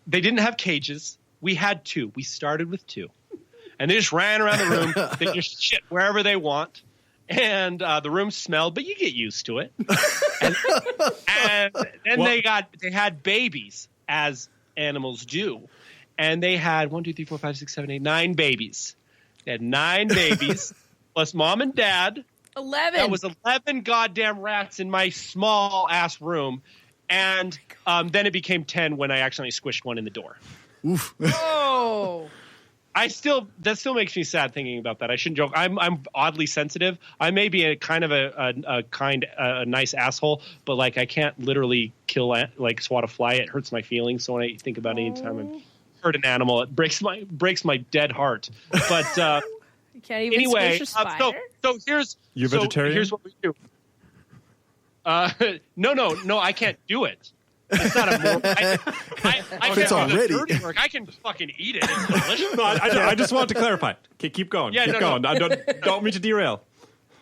They didn't have cages. We had 2. We started with 2, and they just ran around the room. They just shit wherever they want. And the room smelled, but you get used to it. And then they had babies, as animals do. and they had 1, 2, 3, 4, 5, 6, 7, 8, 9 babies. They had 9 babies plus mom and dad. 11. That was 11 goddamn rats in my small ass room, and then it became 10 when I accidentally squished one in the door. Oof. Oh. That still makes me sad thinking about that. I shouldn't joke. I'm oddly sensitive. I may be a kind of a nice asshole, but like I can't literally swat a fly. It hurts my feelings. So when I think about any time I've hurt an animal, it breaks my dead heart. But you can't even anyway, squish a spider? So here's you vegetarian. Here's what we do. No, I can't do it. It's not a moral. I can't do the dirty work. I can fucking eat it. It's delicious. No, I just want to clarify. Okay, keep going. Yeah, keep going. I don't mean to derail.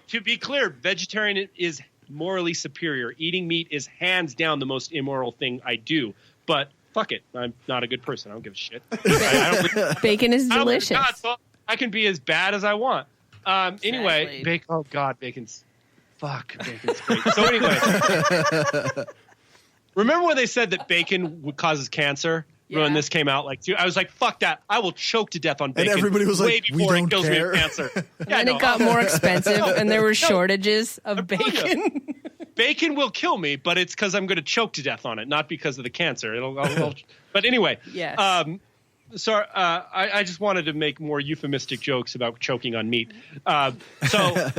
To be clear, vegetarian is morally superior. Eating meat is hands down the most immoral thing I do. But fuck it, I'm not a good person. I don't give a shit. Bacon is delicious. So I can be as bad as I want. Anyway, exactly. Oh God, bacon's great. So anyway. Remember when they said that bacon causes cancer? Yeah. When this came out, I was like, "Fuck that! I will choke to death on bacon." And everybody was way like, before "We it kills don't me care." of cancer. And it got more expensive, and there were shortages of bacon. Bacon will kill me, but it's because I'm going to choke to death on it, not because of the cancer. But anyway, yes. Sorry, I just wanted to make more euphemistic jokes about choking on meat. So.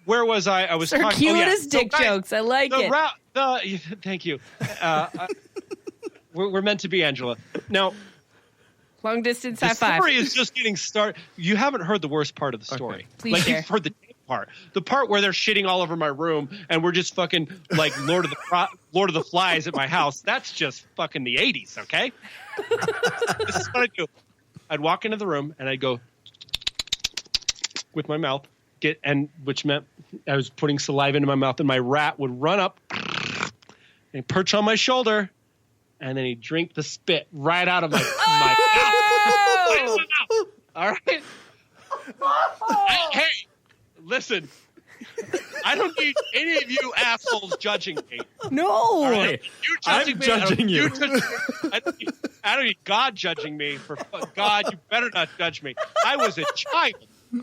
Where was I? I was circuitous dick jokes. I like it. Thank you. We're meant to be, Angela. Now, long distance high five. The story is just getting started. You haven't heard the worst part of the story. Okay. Please share. You've heard the part. The part where they're shitting all over my room and we're just fucking like Lord of the Flies at my house. That's just fucking the 80s, okay? This is what I do. I'd walk into the room and I'd go with my mouth. Which meant I was putting saliva into my mouth, and my rat would run up and perch on my shoulder, and then he'd drink the spit right out of my mouth. All right. Hey, listen. I don't need any of you assholes judging me. No. Right? You I'm judging you. I don't need God judging me. For God, you better not judge me. I was a child.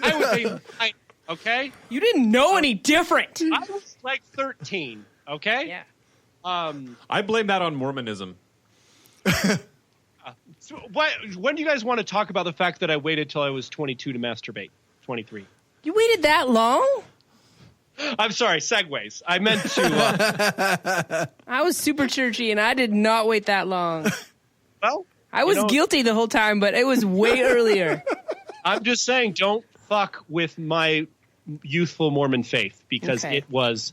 I was a child. Okay? You didn't know any different. I was like 13, okay? Yeah. I blame that on Mormonism. When do you guys want to talk about the fact that I waited till I was 22 to masturbate? 23. You waited that long? I'm sorry, segues. I meant to... I was super churchy, and I did not wait that long. Well, I was guilty the whole time, but it was way earlier. I'm just saying, don't fuck with my youthful Mormon faith, because it was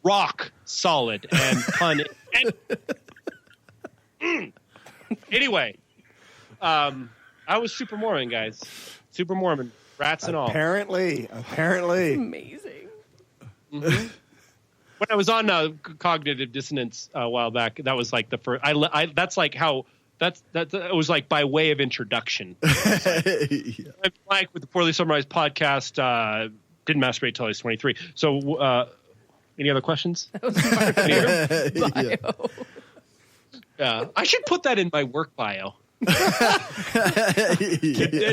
rock solid and Anyway, I was super Mormon, guys. Super Mormon, rats and all. Apparently. Amazing. Mm-hmm. When I was on cognitive dissonance a while back, that was like the first. That's like how. It was like by way of introduction. I'm Mike with the Poorly Summarized podcast. Didn't masturbate till I was 23. So, any other questions? That was my bio. Yeah, I should put that in my work bio. And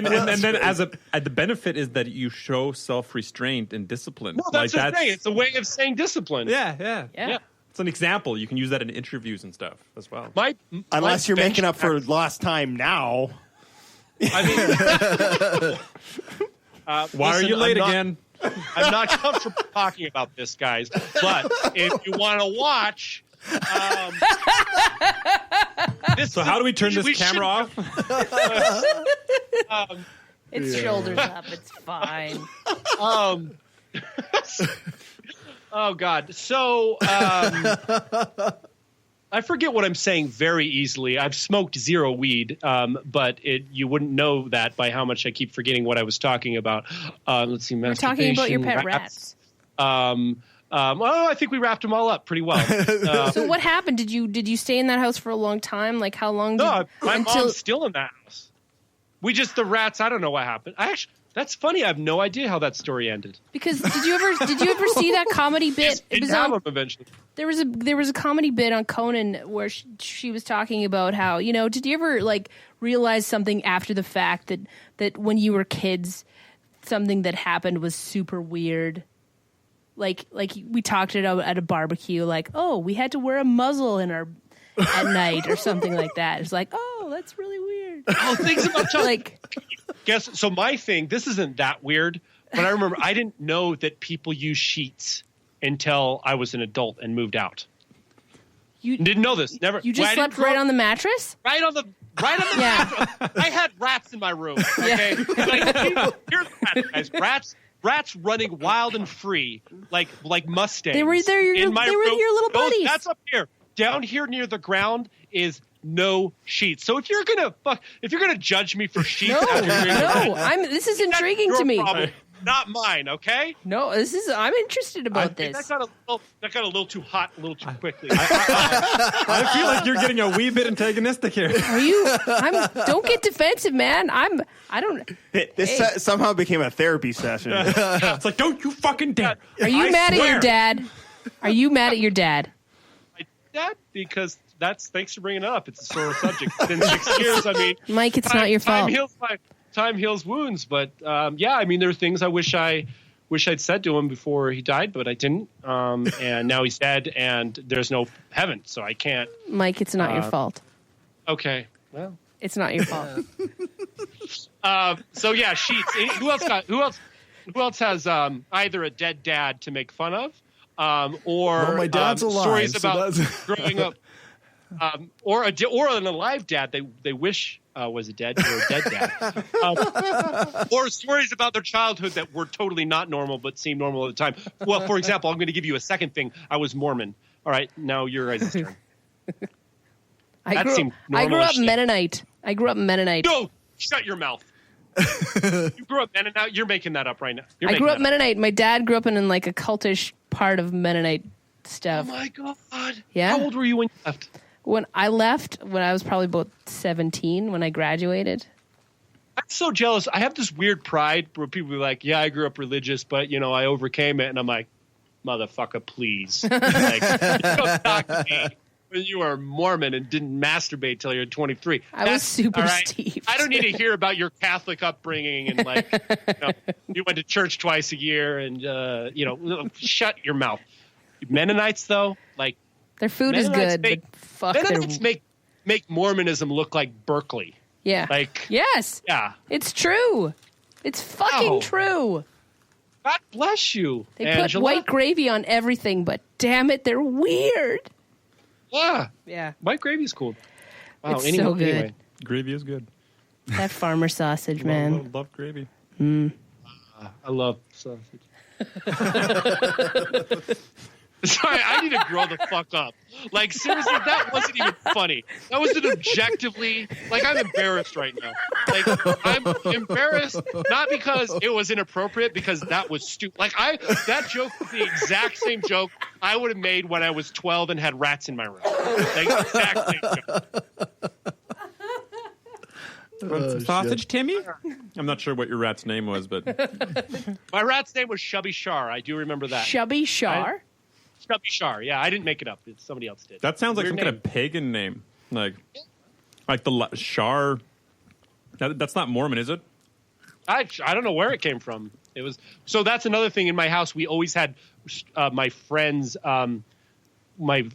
then the benefit is that you show self-restraint and discipline. No, that's the thing. It's a way of saying discipline. Yeah. It's an example. You can use that in interviews and stuff as well. Unless you're making up for lost time now. I mean, why are you late again? I'm not comfortable talking about this, guys. But if you want to watch, so how do we turn this camera off? It's shoulders up. It's fine. Oh God. So I forget what I'm saying very easily. I've smoked zero weed, but you wouldn't know that by how much I keep forgetting what I was talking about. Let's see. We're talking about your pet rats. I think we wrapped them all up pretty well. So what happened? Did you stay in that house for a long time? Like how long? No, my mom's still in that house. The rats. I don't know what happened. That's funny. I have no idea how that story ended. Because did you ever see that comedy bit? It was on eventually. There was a comedy bit on Conan where she was talking about how, did you ever like realize something after the fact that when you were kids, something that happened was super weird? Like we talked it out at a barbecue, like, oh, we had to wear a muzzle at night or something like that. It's like, oh, that's really weird. Oh, things about like. So my thing, this isn't that weird, but I remember I didn't know that people use sheets until I was an adult and moved out. You didn't know this? Never. You just slept right on the mattress? Right on the mattress. I had rats in my room. Okay, here's the matter, guys. Rats running wild and free, like Mustangs. They were there. Your little buddies. That's up here. Down here near the ground is no sheets. So if you're gonna judge me for sheets, this is intriguing to me. Problem, not mine, okay? No, I'm interested about this. That got a little too hot, a little too quickly. I feel like you're getting a wee bit antagonistic here. Are you? Don't get defensive, man. I don't. This somehow became a therapy session. It's like, don't you fucking dare. Are you mad at your dad? Are you mad at your dad? My dad, because thanks for bringing it up. It's a sore subject. It's been 6 years. I mean, Mike, it's not your fault. Time heals wounds, but I mean, there are things I wish I'd said to him before he died, but I didn't. And now he's dead, and there's no heaven, so I can't. Mike, it's not your fault. Okay, well, it's not your fault. So yeah, sheets. Who else has either a dead dad to make fun of, or my dad's alive, stories about growing up, or an alive dad they wish was a dead dad, or stories about their childhood that were totally not normal but seemed normal at the time. Well, for example, I'm going to give you a second thing. I was Mormon. All right, now your guys' turn. I grew up Mennonite. No, shut your mouth. You grew up Mennonite. You're making that up right now. I grew up Mennonite. My dad grew up in like a cultish part of Mennonite stuff. Oh my God! Yeah. How old were you when you left? When I left, when I was probably about 17, when I graduated. I'm so jealous. I have this weird pride where people be like, "Yeah, I grew up religious, but I overcame it," and I'm like, "Motherfucker, please!" Like, you don't talk to me when you were Mormon and didn't masturbate till you're 23. I was super right. steeped. I don't need to hear about your Catholic upbringing and you went to church twice a year and shut your mouth. Mennonites though, like. Their food is good, but fuck Mennonites make Mormonism look like Berkeley. Yeah. Yes. Yeah. It's true. It's fucking true. God bless you, They Angela. put white gravy on everything, but damn it, they're weird. Yeah. Yeah. White gravy's cool. Wow. It's so good. Anyway. Gravy is good. That farmer sausage, man. Love gravy. I love sausage. Sorry, I need to grow the fuck up. Like, seriously, that wasn't even funny. That was an objectively, I'm embarrassed right now. Like, I'm embarrassed not because it was inappropriate, because that was stupid. That joke was the exact same joke I would have made when I was 12 and had rats in my room. Like, exact same joke. Sausage Timmy? I'm not sure what your rat's name was, but my rat's name was Chubby Shar. I do remember that. Chubby Shar? Chubby Shar. Yeah, I didn't make it up. Somebody else did. That sounds like Weird some kind of pagan name. Like the Shar. That's not Mormon, is it? I don't know where it came from. It was so. That's another thing in my house. We always had my friends, my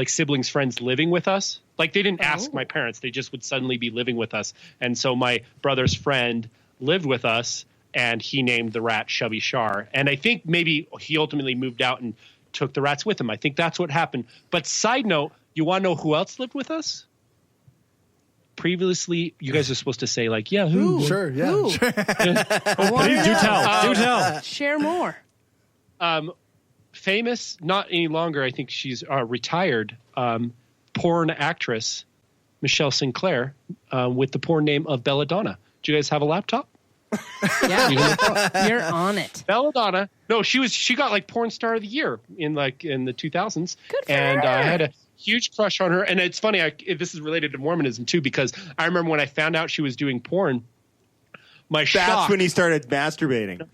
siblings' friends living with us. Like they didn't ask my parents; they just would suddenly be living with us. And so my brother's friend lived with us, and he named the rat Chubby Shar. And I think maybe he ultimately moved out and took the rats with him. I think that's what happened. But side note, you want to know who else lived with us? Previously, you guys are supposed to say who? Sure, yeah. Who? Sure. Please do tell. Do tell. Share more. Famous, not any longer. I think she's retired. Porn actress Michelle Sinclair with the porn name of Belladonna. Do you guys have a laptop? Yeah, you're on it. Belladonna. No, she got porn star of the year in the 2000s. Good for her. I had a huge crush on her. And it's funny, this is related to Mormonism too, because I remember when I found out she was doing porn, My shock. That's when he started masturbating.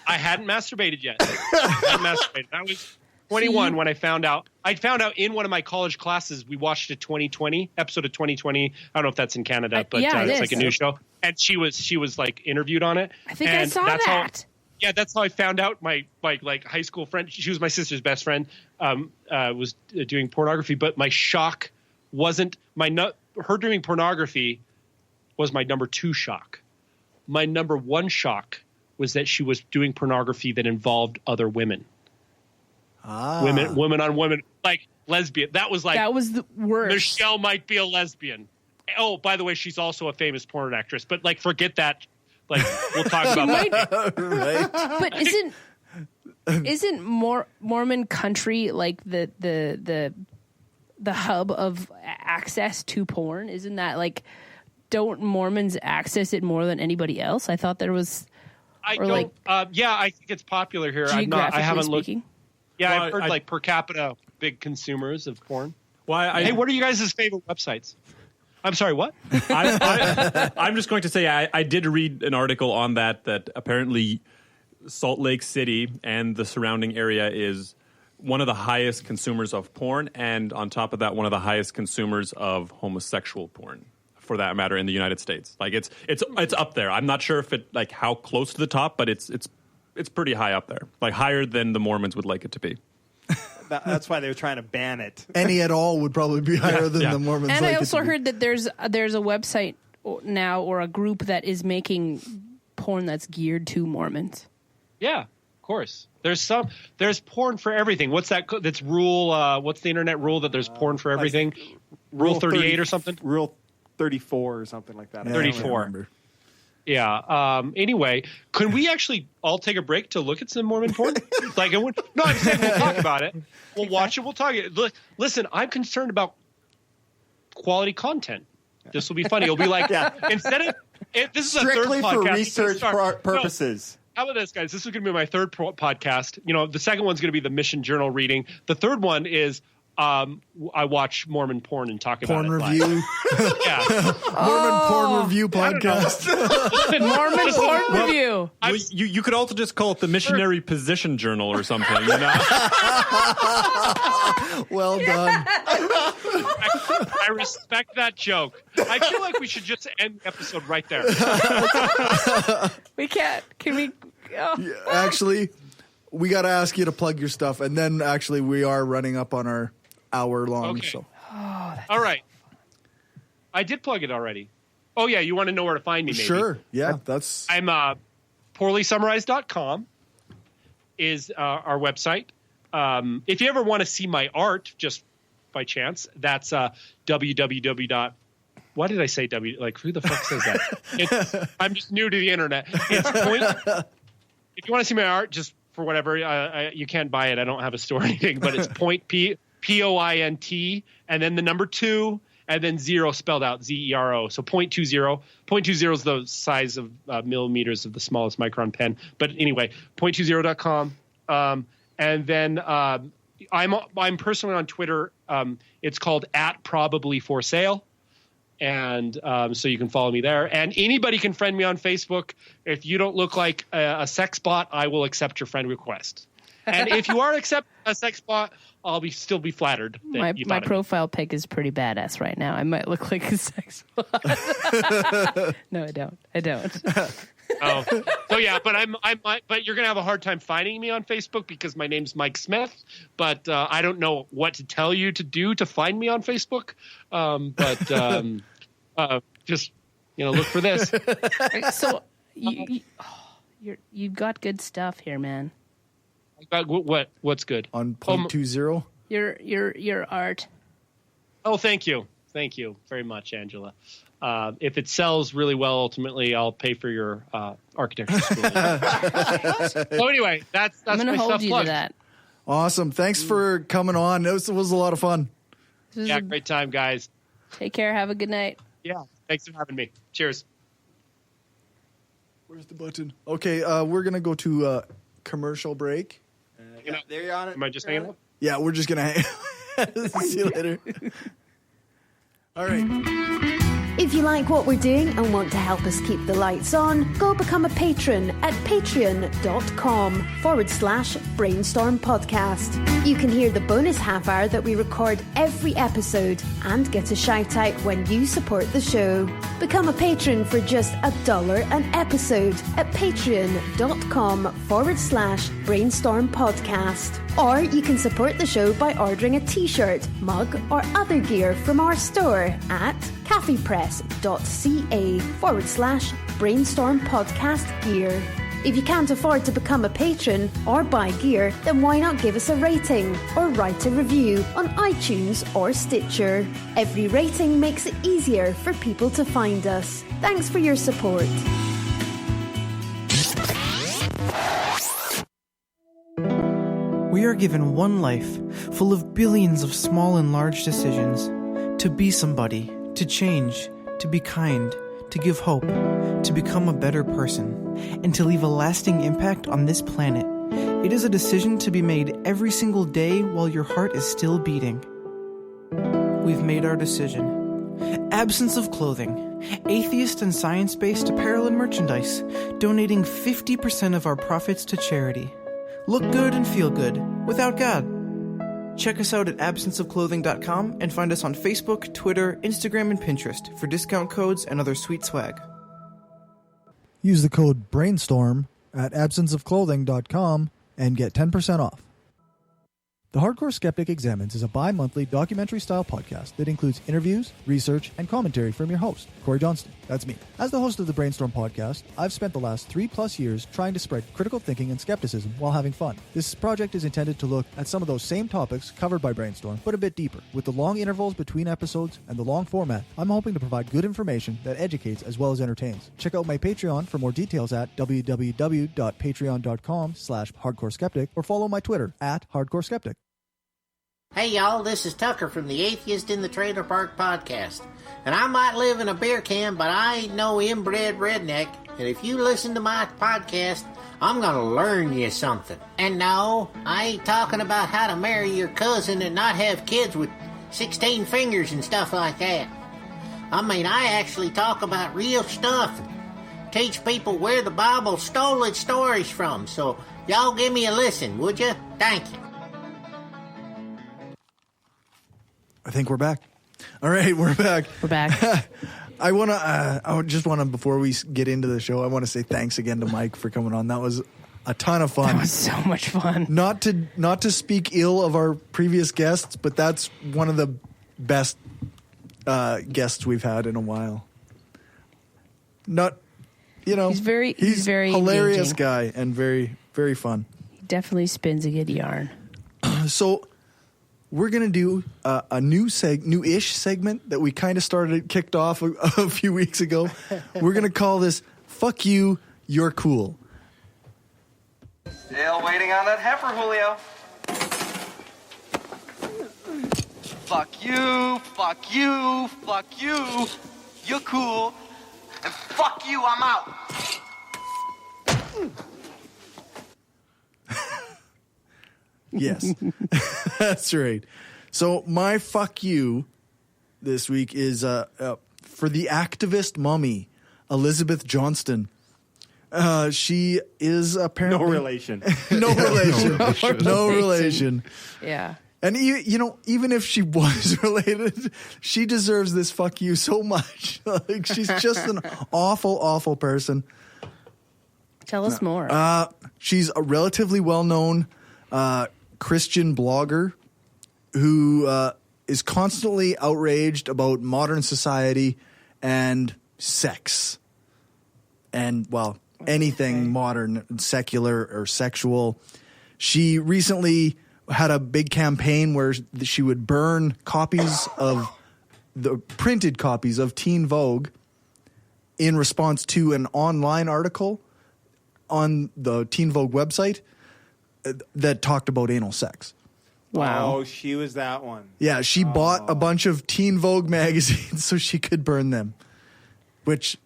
I hadn't masturbated yet. I was 21 when I found out. I found out in one of my college classes. We watched a 2020 episode of 2020. I don't know if that's in Canada, but it's like a new show. And she was like interviewed on it. I think I saw that. That's how I found out my like high school friend. She was my sister's best friend. Was doing pornography, but my shock wasn't her doing pornography was my number 2 shock. My number 1 shock was that she was doing pornography that involved other women. Women on women, like lesbian. That was the worst. Michelle might be a lesbian. Oh, by the way, she's also a famous porn actress. But like, forget that. Like, we'll talk about that. Right. But isn't Mormon country like the hub of access to porn? Isn't that like? Don't Mormons access it more than anybody else? I thought there was. I think it's popular here. I haven't looked. Yeah, I've heard like per capita big consumers of porn. Hey, what are you guys' favorite websites? I'm sorry, what? I'm just going to say I did read an article on that apparently Salt Lake City and the surrounding area is one of the highest consumers of porn, and on top of that, one of the highest consumers of homosexual porn, for that matter, in the United States. Like it's up there. I'm not sure if it like how close to the top, but it's pretty high up there, like higher than the Mormons would like it to be. That's why they were trying to ban it. Any at all would probably be higher than the Mormons. And like I also heard that there's a website now or a group that is making porn that's geared to Mormons. Yeah, of course. There's porn for everything. What's that? That's rule. What's the internet rule that there's porn for everything? Rule 38 or something. Rule 34 or something like that. Yeah, 34. Yeah. Anyway, could we actually all take a break to look at some Mormon porn? I'm saying we'll talk about it. We'll watch it. We'll talk it. Listen, I'm concerned about quality content. This will be funny. It'll be like instead of this is strictly a third for podcast. research purposes. How about this, guys? This is going to be my third podcast. The second one's going to be the Mission Journal reading. The third one is I watch Mormon porn and talk about porn review. Yeah. Mormon porn review podcast. Mormon porn review. You could also just call it the Missionary Position Journal or something. Well done. I respect that joke. I feel like we should just end the episode right there. We can't. Can we? Oh. Actually, we got to ask you to plug your stuff, and then actually we are running up on our hour long. Okay. So. All right. I did plug it already. Oh, yeah. You want to know where to find me, maybe? Sure. Yeah, I'm poorlysummarized.com is our website. If you ever want to see my art, just by chance, that's www. Why did I say W? Like, who the fuck says that? I'm just new to the internet. It's if you want to see my art, just for whatever, you can't buy it. I don't have a store or anything, but it's POINT, and then the number 2, and then 0 spelled out, ZERO. So 0.20. 0.20 is the size of millimeters of the smallest micron pen. But anyway, 0.20.com. And then I'm personally on Twitter. It's called @probablyforsale. And so you can follow me there. And anybody can friend me on Facebook. If you don't look like a sex bot, I will accept your friend request. And if you are accept a sex bot, I'll still be flattered. That my profile pic is pretty badass right now. I might look like a sex bot. No, I don't. Oh, so yeah, but you're gonna have a hard time finding me on Facebook because my name's Mike Smith. But I don't know what to tell you to do to find me on Facebook. Just look for this. So you've got good stuff here, man. What's good on 0.20? Your art. Oh, thank you very much, Angela. If it sells really well, ultimately, I'll pay for your architecture school. So anyway, that's I'm gonna my hold stuff you plugged. to that. Awesome. Thanks for coming on. It was a lot of fun. Yeah, great time, guys. Take care. Have a good night. Yeah, thanks for having me. Cheers. Where's the button? Okay, we're gonna go to commercial break. There you're on it. Am I just hanging up? Yeah, we're just gonna hang. See you later. All right. If you like what we're doing and want to help us keep the lights on, go become a patron at patreon.com/brainstorm podcast. You can hear the bonus half hour that we record every episode and get a shout out when you support the show. Become a patron for just $1 an episode at patreon.com/brainstorm podcast. Or you can support the show by ordering a t-shirt, mug or other gear from our store at caffeepress.ca/brainstorm podcast gear. If you can't afford to become a patron or buy gear, then why not give us a rating or write a review on iTunes or Stitcher? Every rating makes it easier for people to find us. Thanks for your support. We are given one life, full of billions of small and large decisions. To be somebody, to change, to be kind, to give hope, to become a better person, and to leave a lasting impact on this planet. It is a decision to be made every single day while your heart is still beating. We've made our decision. Absence of clothing, atheist and science-based apparel and merchandise, donating 50% of our profits to charity. Look good and feel good, without God. Check us out at absenceofclothing.com and find us on Facebook, Twitter, Instagram, and Pinterest for discount codes and other sweet swag. Use the code BRAINSTORM at absenceofclothing.com and get 10% off. The Hardcore Skeptic Examines is a bi-monthly documentary-style podcast that includes interviews, research, and commentary from your host, Cory Johnston. That's me. As the host of the Brainstorm podcast, I've spent the last 3+ years trying to spread critical thinking and skepticism while having fun. This project is intended to look at some of those same topics covered by Brainstorm, but a bit deeper. With the long intervals between episodes and the long format, I'm hoping to provide good information that educates as well as entertains. Check out my Patreon for more details at www.patreon.com/hardcoreskeptic or follow my Twitter at hardcoreskeptic. Hey y'all, this is Tucker from the Atheist in the Trailer Park podcast. And I might live in a beer can, but I ain't no inbred redneck. And if you listen to my podcast, I'm gonna learn you something. And no, I ain't talking about how to marry your cousin and not have kids with 16 fingers and stuff like that. I mean, I actually talk about real stuff and teach people where the Bible stole its stories from. So y'all give me a listen, would you? Thank you. I think we're back. All right, we're back. We're back. I just want to, before we get into the show, I want to say thanks again to Mike for coming on. That was a ton of fun. That was so much fun. Not to speak ill of our previous guests, but that's one of the best guests we've had in a while. He's very hilarious engaging guy and very, very fun. He definitely spins a good yarn. So we're going to do a new-ish segment that we kind of kicked off a few weeks ago. We're going to call this Fuck You, You're Cool. Still waiting on that heifer, Julio. Fuck you, fuck you, fuck you. You're cool. And fuck you, I'm out. Yes, that's right. So my fuck you this week is for the activist mummy, Elizabeth Johnston. She is apparently... No relation. No relation. Yeah. And, even if she was related, she deserves this fuck you so much. Like, she's just an awful, awful person. Tell us more. She's a relatively well-known Christian blogger who is constantly outraged about modern society and sex. And, anything modern, secular, or sexual. She recently had a big campaign where she would burn copies of the printed copies of Teen Vogue in response to an online article on the Teen Vogue website that talked about anal sex. Wow. Oh, she was that one. Yeah, she bought a bunch of Teen Vogue magazines so she could burn them, which...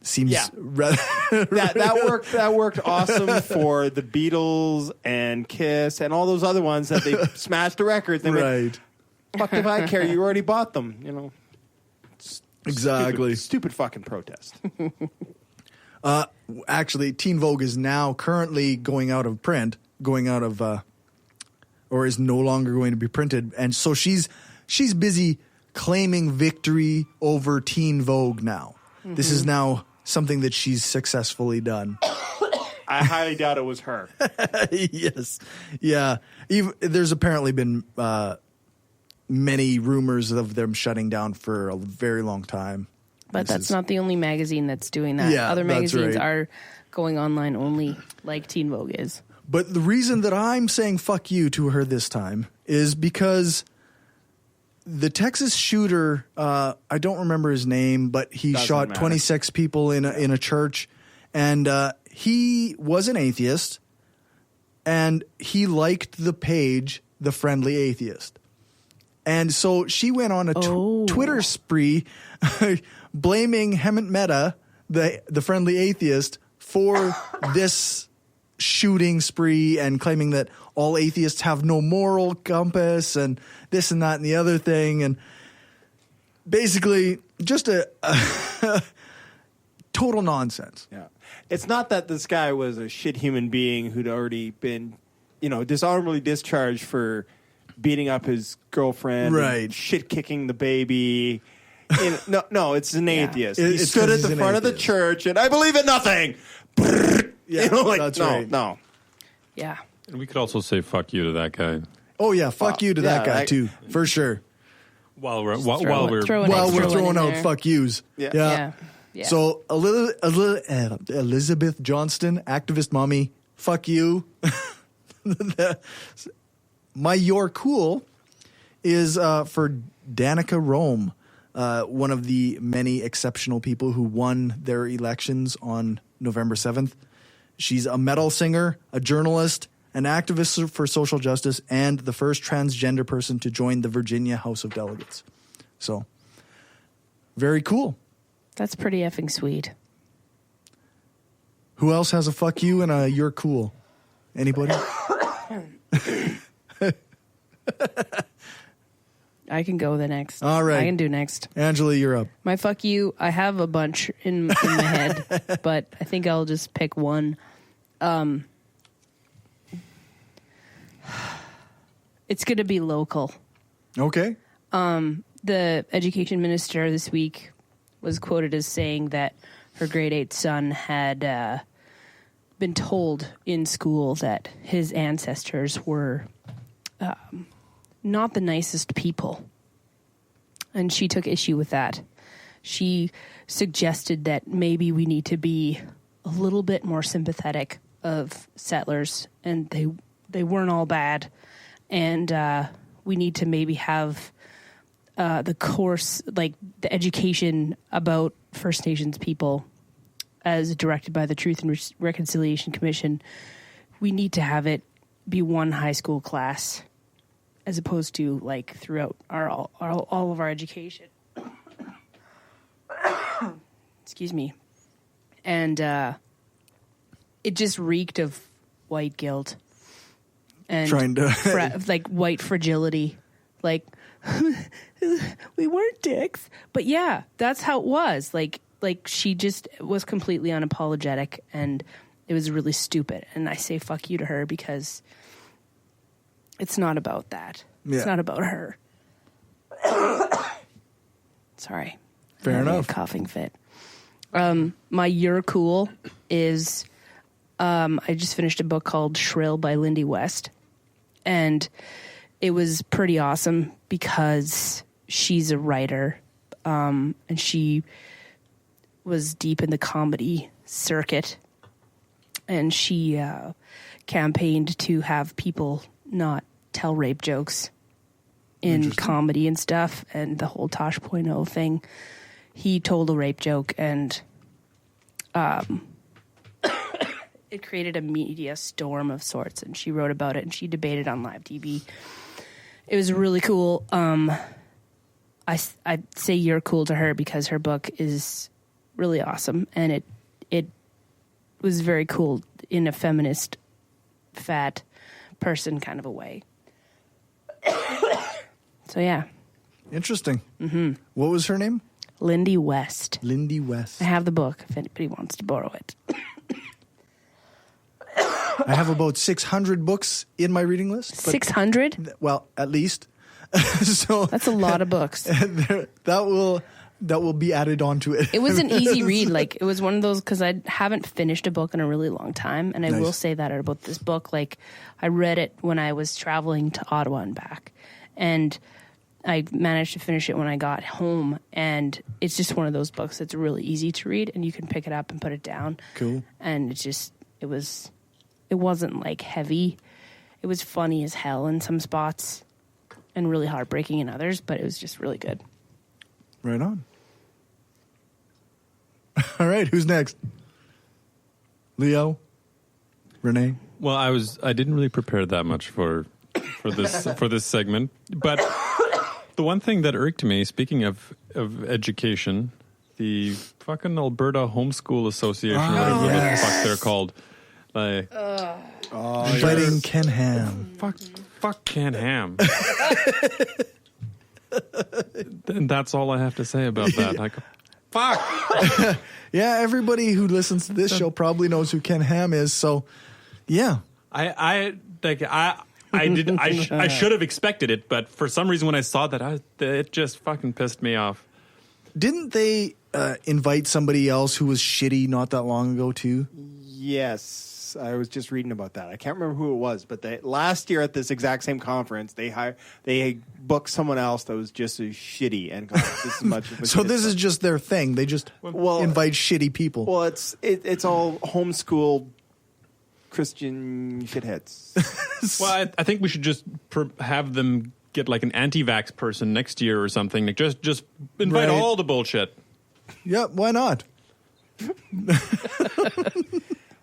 seems rather that worked awesome for the Beatles and Kiss and all those other ones that they smashed the records. They right. Fuck if I care. You already bought them. Exactly. Stupid fucking protest. Actually, Teen Vogue is now currently going out of print, or is no longer going to be printed. And so she's busy claiming victory over Teen Vogue now. Mm-hmm. This is now something that she's successfully done. I highly doubt it was her. Yes. Yeah. There's apparently been many rumors of them shutting down for a very long time. But that's not the only magazine that's doing that. Yeah, other magazines right. are going online only, like Teen Vogue is. But the reason that I'm saying fuck you to her this time is because the Texas shooter, I don't remember his name, but he shot 26 people in a church, and he was an atheist, and he liked the page The Friendly Atheist. And so she went on a Twitter spree blaming Hemant Mehta, the Friendly Atheist, for this shooting spree and claiming that all atheists have no moral compass and this and that and the other thing. And basically just a total nonsense. Yeah. It's not that this guy was a shit human being who'd already been, dishonorably discharged for beating up his girlfriend, right? And shit kicking the baby. No, it's an atheist. He It's stood 'cause at the he's front an of the atheist. church, and I believe in nothing. Yeah, that's right. No. Yeah. And we could also say fuck you to that guy. Oh yeah, fuck you to that guy too, for sure. While we're throwing out fuck yous. Yeah. So Elizabeth Johnston, activist mommy, fuck you. My You're Cool is for Danica Rome, one of the many exceptional people who won their elections on November 7th. She's a metal singer, a journalist, an activist for social justice, and the first transgender person to join the Virginia House of Delegates. So, very cool. That's pretty effing sweet. Who else has a fuck you and a you're cool? Anybody? I can go the next. All right. I can do next. Angela, you're up. My fuck you, I have a bunch in my head, but I think I'll just pick one. It's going to be local. Okay. The education minister this week was quoted as saying that her grade 8 son had been told in school that his ancestors were not the nicest people. And she took issue with that. She suggested that maybe we need to be a little bit more sympathetic of settlers, and they weren't all bad. And we need to maybe have the course, like the education about First Nations people as directed by the Truth and Reconciliation Commission. We need to have it be one high school class as opposed to like throughout all of our education. Excuse me. And it just reeked of white guilt and trying to like white fragility. Like we weren't dicks, but yeah, that's how it was. Like she just was completely unapologetic, and it was really stupid. And I say fuck you to her because it's not about that. Yeah. It's not about her. Sorry. Fair enough. A coughing fit. My You're Cool is I just finished a book called Shrill by Lindy West, and it was pretty awesome because she's a writer, and she was deep in the comedy circuit, and she campaigned to have people not tell rape jokes in comedy and stuff, and the whole Tosh.0 thing. He told a rape joke, and it created a media storm of sorts, and she wrote about it, and she debated on live TV. It was really cool. I'd say You're Cool to her because her book is really awesome, and it was very cool in a feminist, fat person kind of a way. So yeah. Interesting. Mm-hmm. What was her name? Lindy West. Lindy West. I have the book if anybody wants to borrow it. I have about 600 books in my reading list. 600? Well, at least. So that's a lot of books. That will be added onto it. It was an easy read. Like, it was one of those, because I haven't finished a book in a really long time. And I will say that about this book. Like, I read it when I was traveling to Ottawa and back. And I managed to finish it when I got home. And it's just one of those books that's really easy to read. And you can pick it up and put it down. Cool. And it wasn't like heavy. It was funny as hell in some spots and really heartbreaking in others. But it was just really good. Right on. All right, who's next? Leo? Rene? Well, I didn't really prepare that much for this segment, but the one thing that irked me, speaking of education, the fucking Alberta Homeschool Association, whatever the fuck they're called, like inviting Ken Ham. Fuck Ken Ham. And that's all I have to say about that. Like, fuck. Yeah, everybody who listens to this show probably knows who Ken Ham is. So, yeah, I should have expected it, but for some reason when I saw that, it just fucking pissed me off. Didn't they invite somebody else who was shitty not that long ago too? Yes. I was just reading about that. I can't remember who it was, but last year at this exact same conference, they booked someone else that was just as shitty and just as much. So this is just their thing. They just invite shitty people. Well, it's all homeschooled Christian shitheads. Well, I think we should just have them get like an anti-vax person next year or something. Like just invite all the bullshit. Yeah, why not?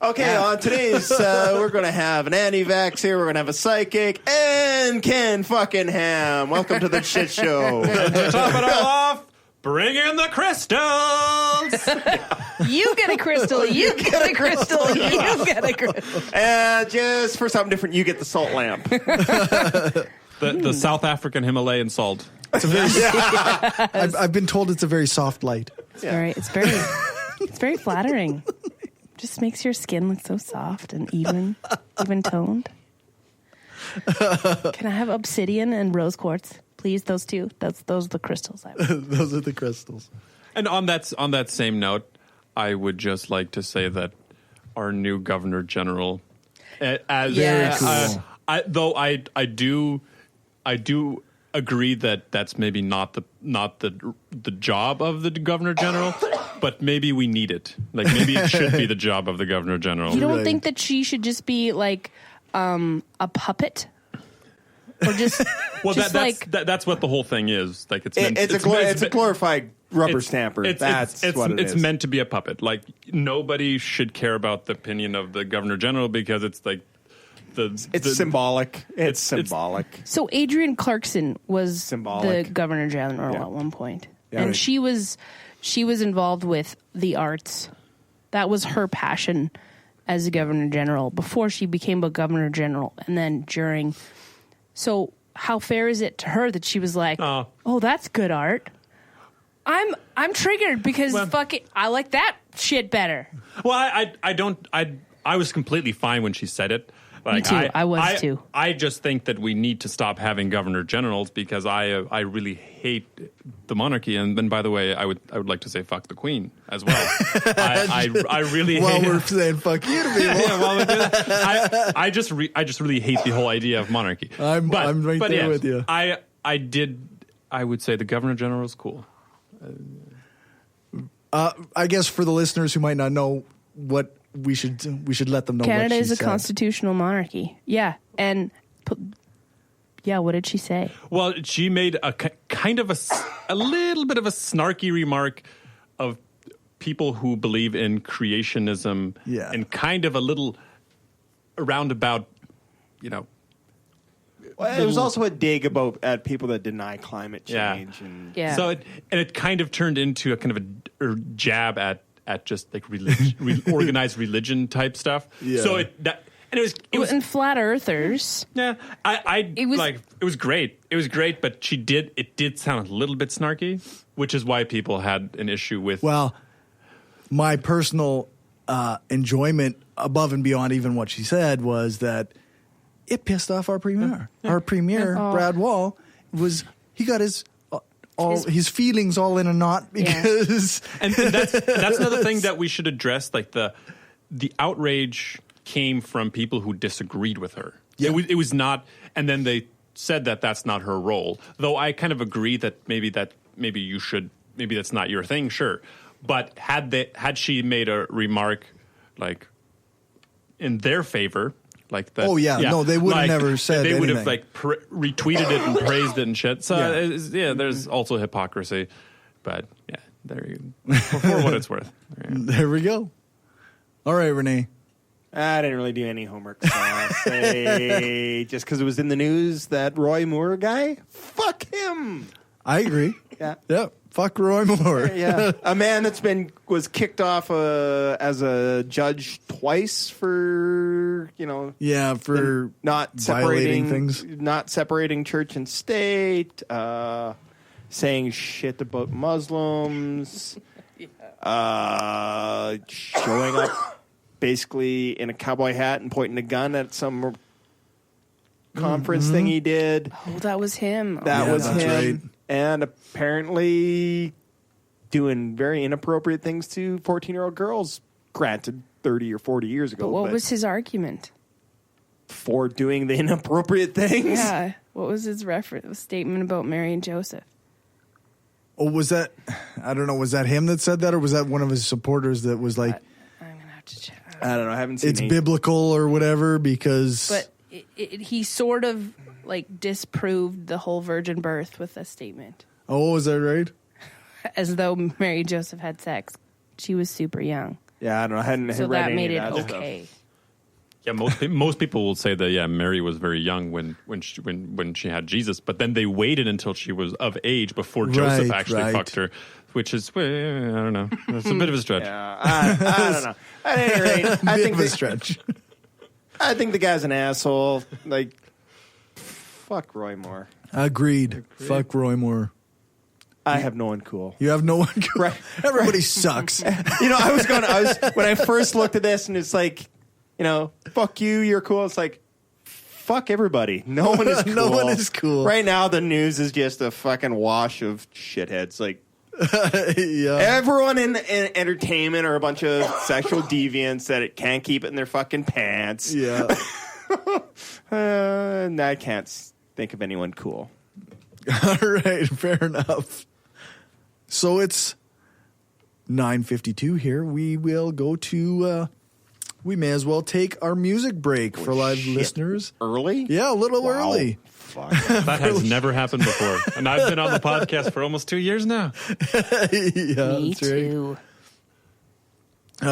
Okay, on today's, we're going to have an anti-vax here, we're going to have a psychic, and Ken fucking Ham. Welcome to the shit show. To top it all off, bring in the crystals! You get a crystal, you get a crystal, you get a crystal. And just for something different, you get the salt lamp. The South African Himalayan salt. It's a very I've been told it's a very soft light. It's very flattering. Just makes your skin look so soft and even toned. Can I have obsidian and rose quartz, please? Those two. Those are the crystals. Those are the crystals. And on that same note, I would just like to say that our new Governor General, I do agree that that's maybe not the job of the Governor General, but maybe we need it. Like, maybe it should be the job of the Governor General. You don't think that she should just be like a puppet, or just that's what the whole thing is. Like, it's a glorified rubber stamper. That's what it is. It's meant to be a puppet. Like, nobody should care about the opinion of the Governor General because it's like. It's symbolic. It's symbolic. So Adrienne Clarkson was symbolic. The Governor General at one point, and she was involved with the arts. That was her passion as a Governor General before she became a Governor General, and then during. So how fair is it to her that she was like, "Oh, that's good art." I'm triggered because fuck it, I like that shit better. Well, I was completely fine when she said it. Like, Me too. I was too. I just think that we need to stop having governor generals because I really hate the monarchy. And then, by the way, I would like to say fuck the Queen as well. I really hate. We're saying fuck you to people. I just really hate the whole idea of monarchy. I'm right there with you. I would say the governor general is cool. I guess for the listeners who might not know what. We should let them know. Canada what is a said. constitutional monarchy. Yeah, and what did she say? Well, she made a kind of a little bit of a snarky remark of people who believe in creationism, and kind of a little roundabout, Well, it was also a dig at people that deny climate change, So it kind of turned into a kind of a jab at just like organized religion type stuff. Yeah. So And it was and flat earthers. Yeah, it was great. It was great, but it did sound a little bit snarky, which is why people had an issue with. Well, my personal enjoyment above and beyond even what she said was that it pissed off our premier. Yeah. Our premier, Brad Wall, he got his feelings all in a knot because and that's another thing that we should address. Like the outrage came from people who disagreed with her. Yeah. It was not, and then they said that that's not her role. Though I kind of agree that maybe that's not your thing. Sure, but had she made a remark like in their favor. Like that. Oh no, they would have never said they would anything. have like retweeted it and praised it and shit. So there's also hypocrisy, but there you for what it's worth. There we go. All right, Rene. I didn't really do any homework. So I'll say just because it was in the news that Roy Moore guy, fuck him. I agree. Yeah. Fuck Roy Moore. Yeah. A man was kicked off as a judge twice for, for not separating things. Not separating church and state, saying shit about Muslims, showing up basically in a cowboy hat and pointing a gun at some conference thing he did. Oh, that was him. That was him. Right. And apparently doing very inappropriate things to 14-year-old girls, granted 30 or 40 years ago. But what was his argument? For doing the inappropriate things? Yeah. What was his statement about Mary and Joseph? Oh, was that, I don't know, was that him that said that, or was that one of his supporters that was like, I'm going to have to check. I don't know. I haven't seen it's biblical or whatever because... But he sort of disproved the whole virgin birth with a statement. Oh, is that right? As though Mary and Joseph had sex. She was super young. Yeah, I don't know. I hadn't so read that made it stuff. okay. Yeah, most people will say that Mary was very young when she had Jesus, but then they waited until she was of age before Joseph actually fucked her, which is I don't know. It's a bit of a stretch. Yeah, I don't know. At any rate, I think a stretch. I think the guy's an asshole. Like, fuck Roy Moore. Agreed. Fuck Roy Moore. I have no one cool. You have no one cool. Right. Everybody sucks. When I first looked at this and it's like, fuck you, you're cool. It's like, fuck everybody. No one is cool. No one is cool. Right now, the news is just a fucking wash of shitheads. Like, yeah. Everyone in entertainment are a bunch of sexual deviants that it can't keep it in their fucking pants. Yeah. And I can't think of anyone cool. All right, fair enough. So it's 9:52 here. We will go to... we may as well take our music break for live listeners. Early? Yeah, a little early. Fuck. That has never happened before. And I've been on the podcast for almost 2 years now. Yeah, Me that's right. too.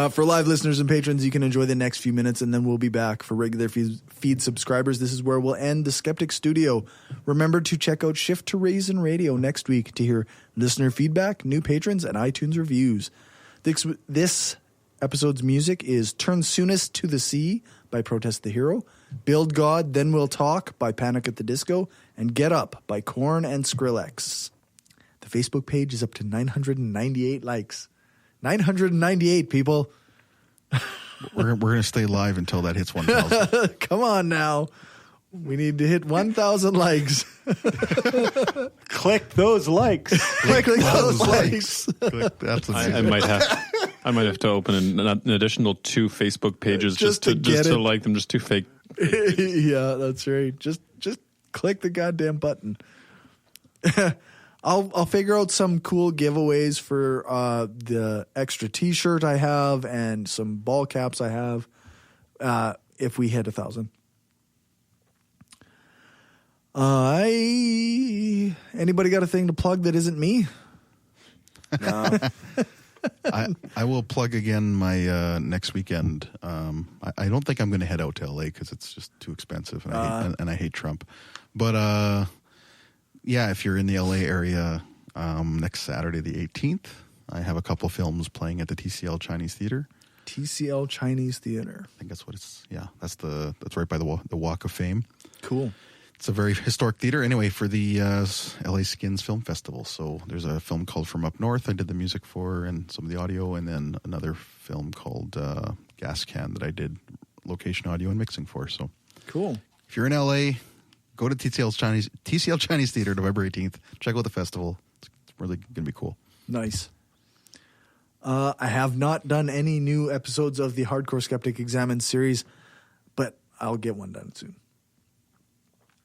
For live listeners and patrons, you can enjoy the next few minutes, and then we'll be back. For regular feed subscribers, this is where we'll end the Skeptic Studio. Remember to check out Shift to Raisin Radio next week to hear listener feedback, new patrons, and iTunes reviews. This episode's music is Turn Soonest to the Sea by Protest the Hero, Build God, Then We'll Talk by Panic at the Disco, and Get Up by Korn and Skrillex. The Facebook page is up to 998 likes. 998 people. We're going to stay live until that hits 1,000. Come on now. We need to hit 1,000 likes. Click those likes. Click those likes. I might have to open an additional 2 Facebook pages just to like them, just 2 fake. Yeah, that's right. Just click the goddamn button. I'll figure out some cool giveaways for the extra T-shirt I have and some ball caps I have if we hit 1,000. Anybody got a thing to plug that isn't me? No. I will plug again my next weekend. I don't think I'm going to head out to LA because it's just too expensive, and I hate Trump. But yeah, if you're in the LA area, next Saturday the 18th, I have a couple films playing at the TCL Chinese Theater. TCL Chinese Theater. I think that's what it's. Yeah, that's right by the Walk of Fame. Cool. It's a very historic theater. Anyway, for the LA Skins Film Festival. So there's a film called From Up North I did the music for and some of the audio, and then another film called Gas Can that I did location audio and mixing for. So cool. If you're in LA, go to TCL Chinese Theater November 18th. Check out the festival. It's really going to be cool. Nice. I have not done any new episodes of the Hardcore Skeptic Examined series, but I'll get one done soon.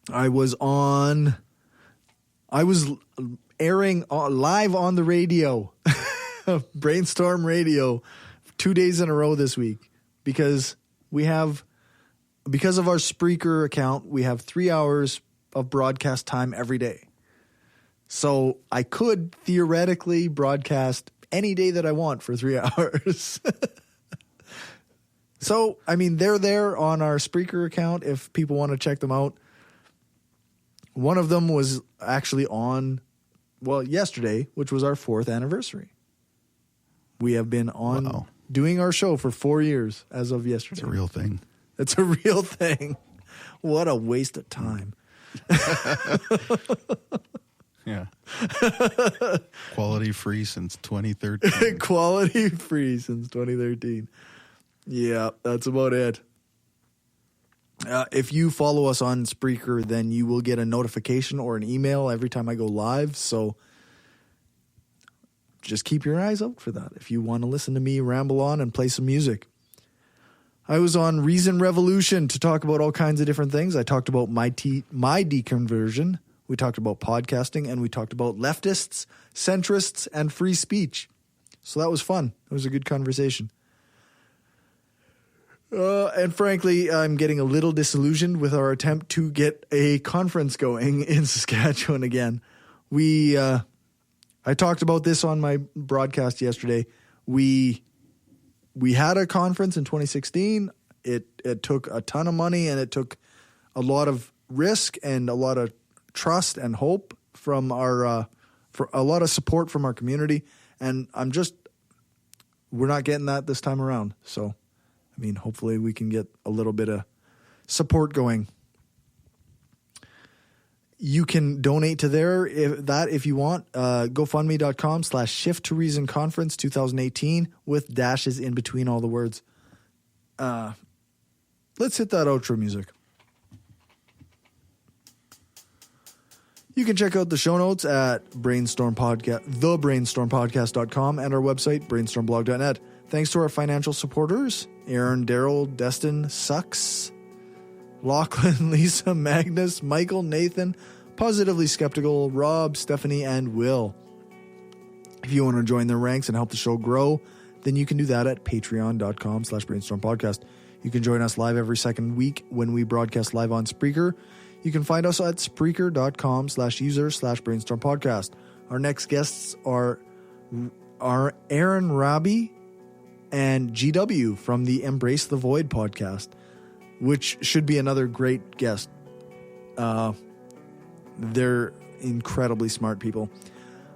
I was airing live on the radio, Brainstorm Radio, 2 days in a row this week because of our Spreaker account, we have 3 hours of broadcast time every day. So I could theoretically broadcast any day that I want for 3 hours. So, I mean, they're there on our Spreaker account if people want to check them out. One of them was actually on, yesterday, which was our 4th anniversary. We have been on doing our show for 4 years as of yesterday. It's a real thing. It's a real thing. What a waste of time. Yeah. Quality free since 2013. Quality free since 2013. Yeah, that's about it. If you follow us on Spreaker, then you will get a notification or an email every time I go live. So just keep your eyes out for that if you want to listen to me ramble on and play some music. I was on Reason Revolution to talk about all kinds of different things. I talked about my deconversion. We talked about podcasting, and we talked about leftists, centrists, and free speech. So that was fun. It was a good conversation. And frankly, I'm getting a little disillusioned with our attempt to get a conference going in Saskatchewan again. I talked about this on my broadcast yesterday. We had a conference in 2016. It took a ton of money, and it took a lot of risk and a lot of trust and hope from for a lot of support from our community. And we're not getting that this time around. So, I mean, hopefully we can get a little bit of support going. You can donate to if you want. GoFundMe.com/Shift to Reason Conference 2018 with dashes in between all the words. Let's hit that outro music. You can check out the show notes at thebrainstormpodcast.com and our website, brainstormblog.net. Thanks to our financial supporters, Aaron, Daryl, Destin, Sucks, Lachlan, Lisa, Magnus, Michael, Nathan, Positively Skeptical, Rob, Stephanie, and Will. If you want to join their ranks and help the show grow, then you can do that at patreon.com/brainstormpodcast. You can join us live every second week when we broadcast live on Spreaker. You can find us at Spreaker.com/user/brainstormpodcast. Our next guests are Aaron Robbie and GW from the Embrace the Void podcast, which should be another great guest. They're incredibly smart people.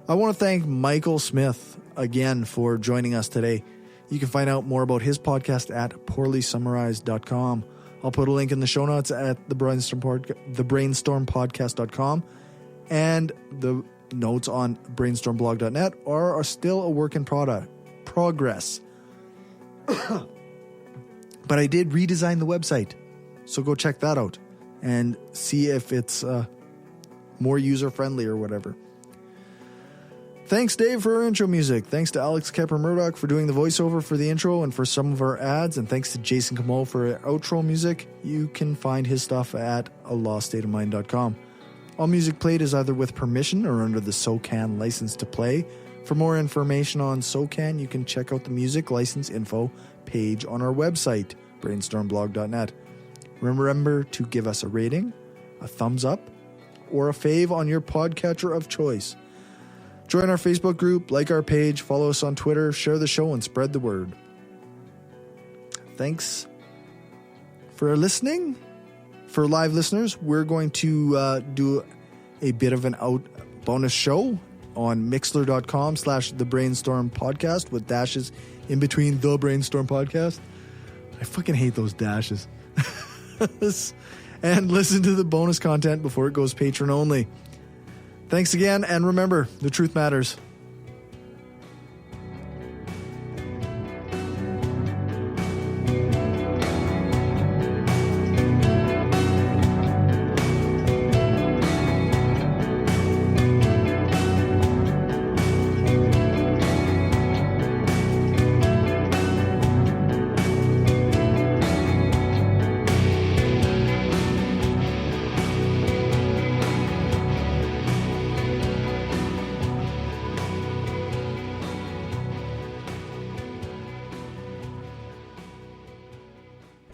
I want to thank Michael Smith again for joining us today. You can find out more about his podcast at poorlysummarized.com. I'll put a link in the show notes at thebrainstormpodcast.com, and the notes on brainstormblog.net are still a work in progress. But I did redesign the website, so go check that out and see if it's more user-friendly or whatever. Thanks, Dave, for our intro music. Thanks to Alex Kepper-Murdoch for doing the voiceover for the intro and for some of our ads. And thanks to Jason Kamal for our outro music. You can find his stuff at aloststateofmind.com. All music played is either with permission or under the SOCAN license to play. For more information on SOCAN, you can check out the music license info page on our website, brainstormblog.net. Remember to give us a rating, a thumbs up, or a fave on your podcatcher of choice. Join our Facebook group, like our page, follow us on Twitter, share the show, and spread the word. Thanks for listening. For live listeners, we're going to do a bit of an bonus show on mixler.com/thebrainstorm podcast with dashes in between the Brainstorm podcast. I fucking hate those dashes. And listen to the bonus content before it goes patron only. Thanks again, and remember, the truth matters.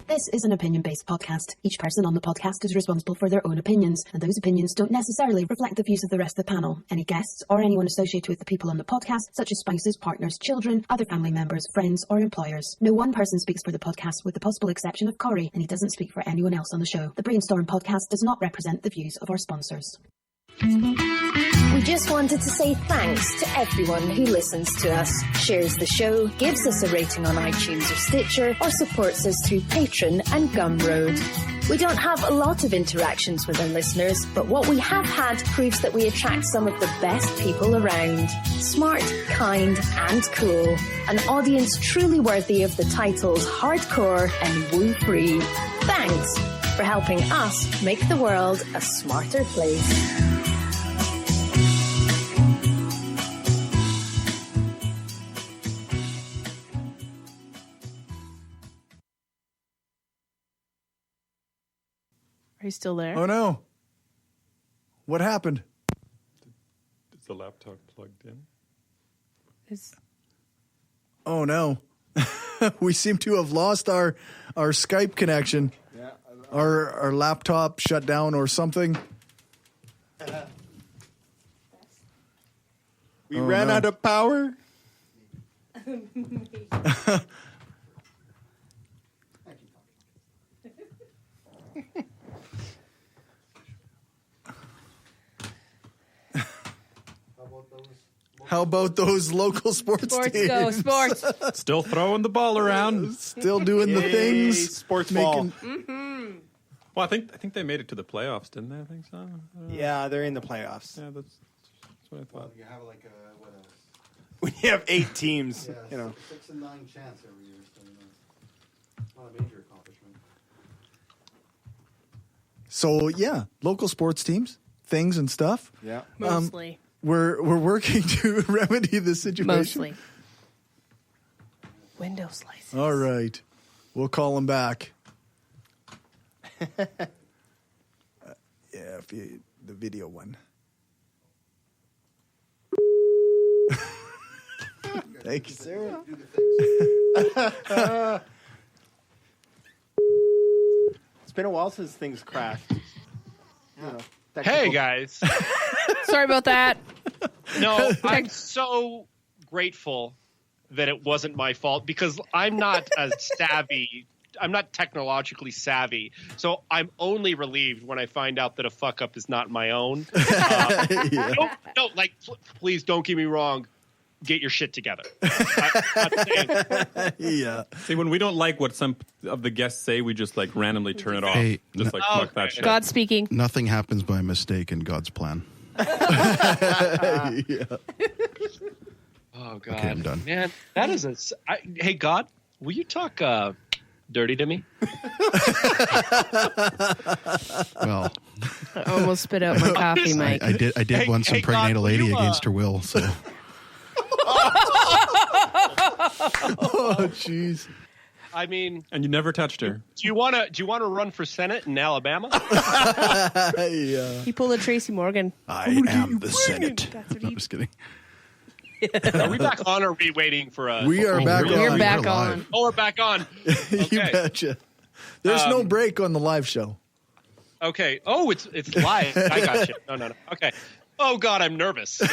This is an opinion-based podcast. Each person on the podcast is responsible for their own opinions, and those opinions don't necessarily reflect the views of the rest of the panel. Any guests or anyone associated with the people on the podcast, such as spouses, partners, children, other family members, friends, or employers. No one person speaks for the podcast with the possible exception of Cory, and he doesn't speak for anyone else on the show. The Brainstorm podcast does not represent the views of our sponsors. We just wanted to say thanks to everyone who listens to us, shares the show, gives us a rating on iTunes or Stitcher, or supports us through Patreon and Gumroad. We don't have a lot of interactions with our listeners, but what we have had proves that we attract some of the best people around. Smart, kind, and cool. An audience truly worthy of the titles hardcore and woo-free. Thanks for helping us make the world a smarter place. Are you still there? Oh no. What happened? Is the laptop plugged in? Oh no. We seem to have lost our Skype connection. Yeah. Our laptop shut down or something. We ran out of power. How about those local sports Sports teams? go, sports. Still throwing the ball around. Still doing the things. Sports ball. Well, I think they made it to the playoffs, didn't they? I think so. Yeah, they're in the playoffs. Yeah, that's what I thought. You have like what else? When you have 8 teams, Yeah, you know. 6 and 9 chance every year. So, not a major accomplishment. So yeah, local sports teams, things and stuff. Yeah. Mostly. We're working to remedy the situation. Mostly. Window slices. All right. We'll call him back. Yeah, the video one. Thank you, Sarah. It's been a while since things crashed. You know, Hey, guys. Sorry about that. No, I'm so grateful that it wasn't my fault because I'm not as savvy. I'm not technologically savvy. So I'm only relieved when I find out that a fuck up is not my own. No, please don't get me wrong. Get your shit together. Yeah. See, when we don't like what some of the guests say, we just like randomly turn it off. Hey, Just like fuck that shit. God speaking. Nothing happens by mistake in God's plan. Yeah. Oh God, Okay, I'm done. man, that is hey God, will you talk dirty to me? Well, I almost spit out my coffee, Mike. I did once impregnate a lady against her will. So Oh, jeez. I mean, And you never touched her. do you want to run for Senate in Alabama? Yeah. He pulled a Tracy Morgan. I am the Senate. That's what No, he- I'm just kidding. Are we back on or are we waiting for a... We are back We're on. back live. on. Oh, we're back on. You Okay. betcha. There's no break on the live show. Okay. Oh, it's live. I got you. No. Okay. Oh God, I'm nervous. So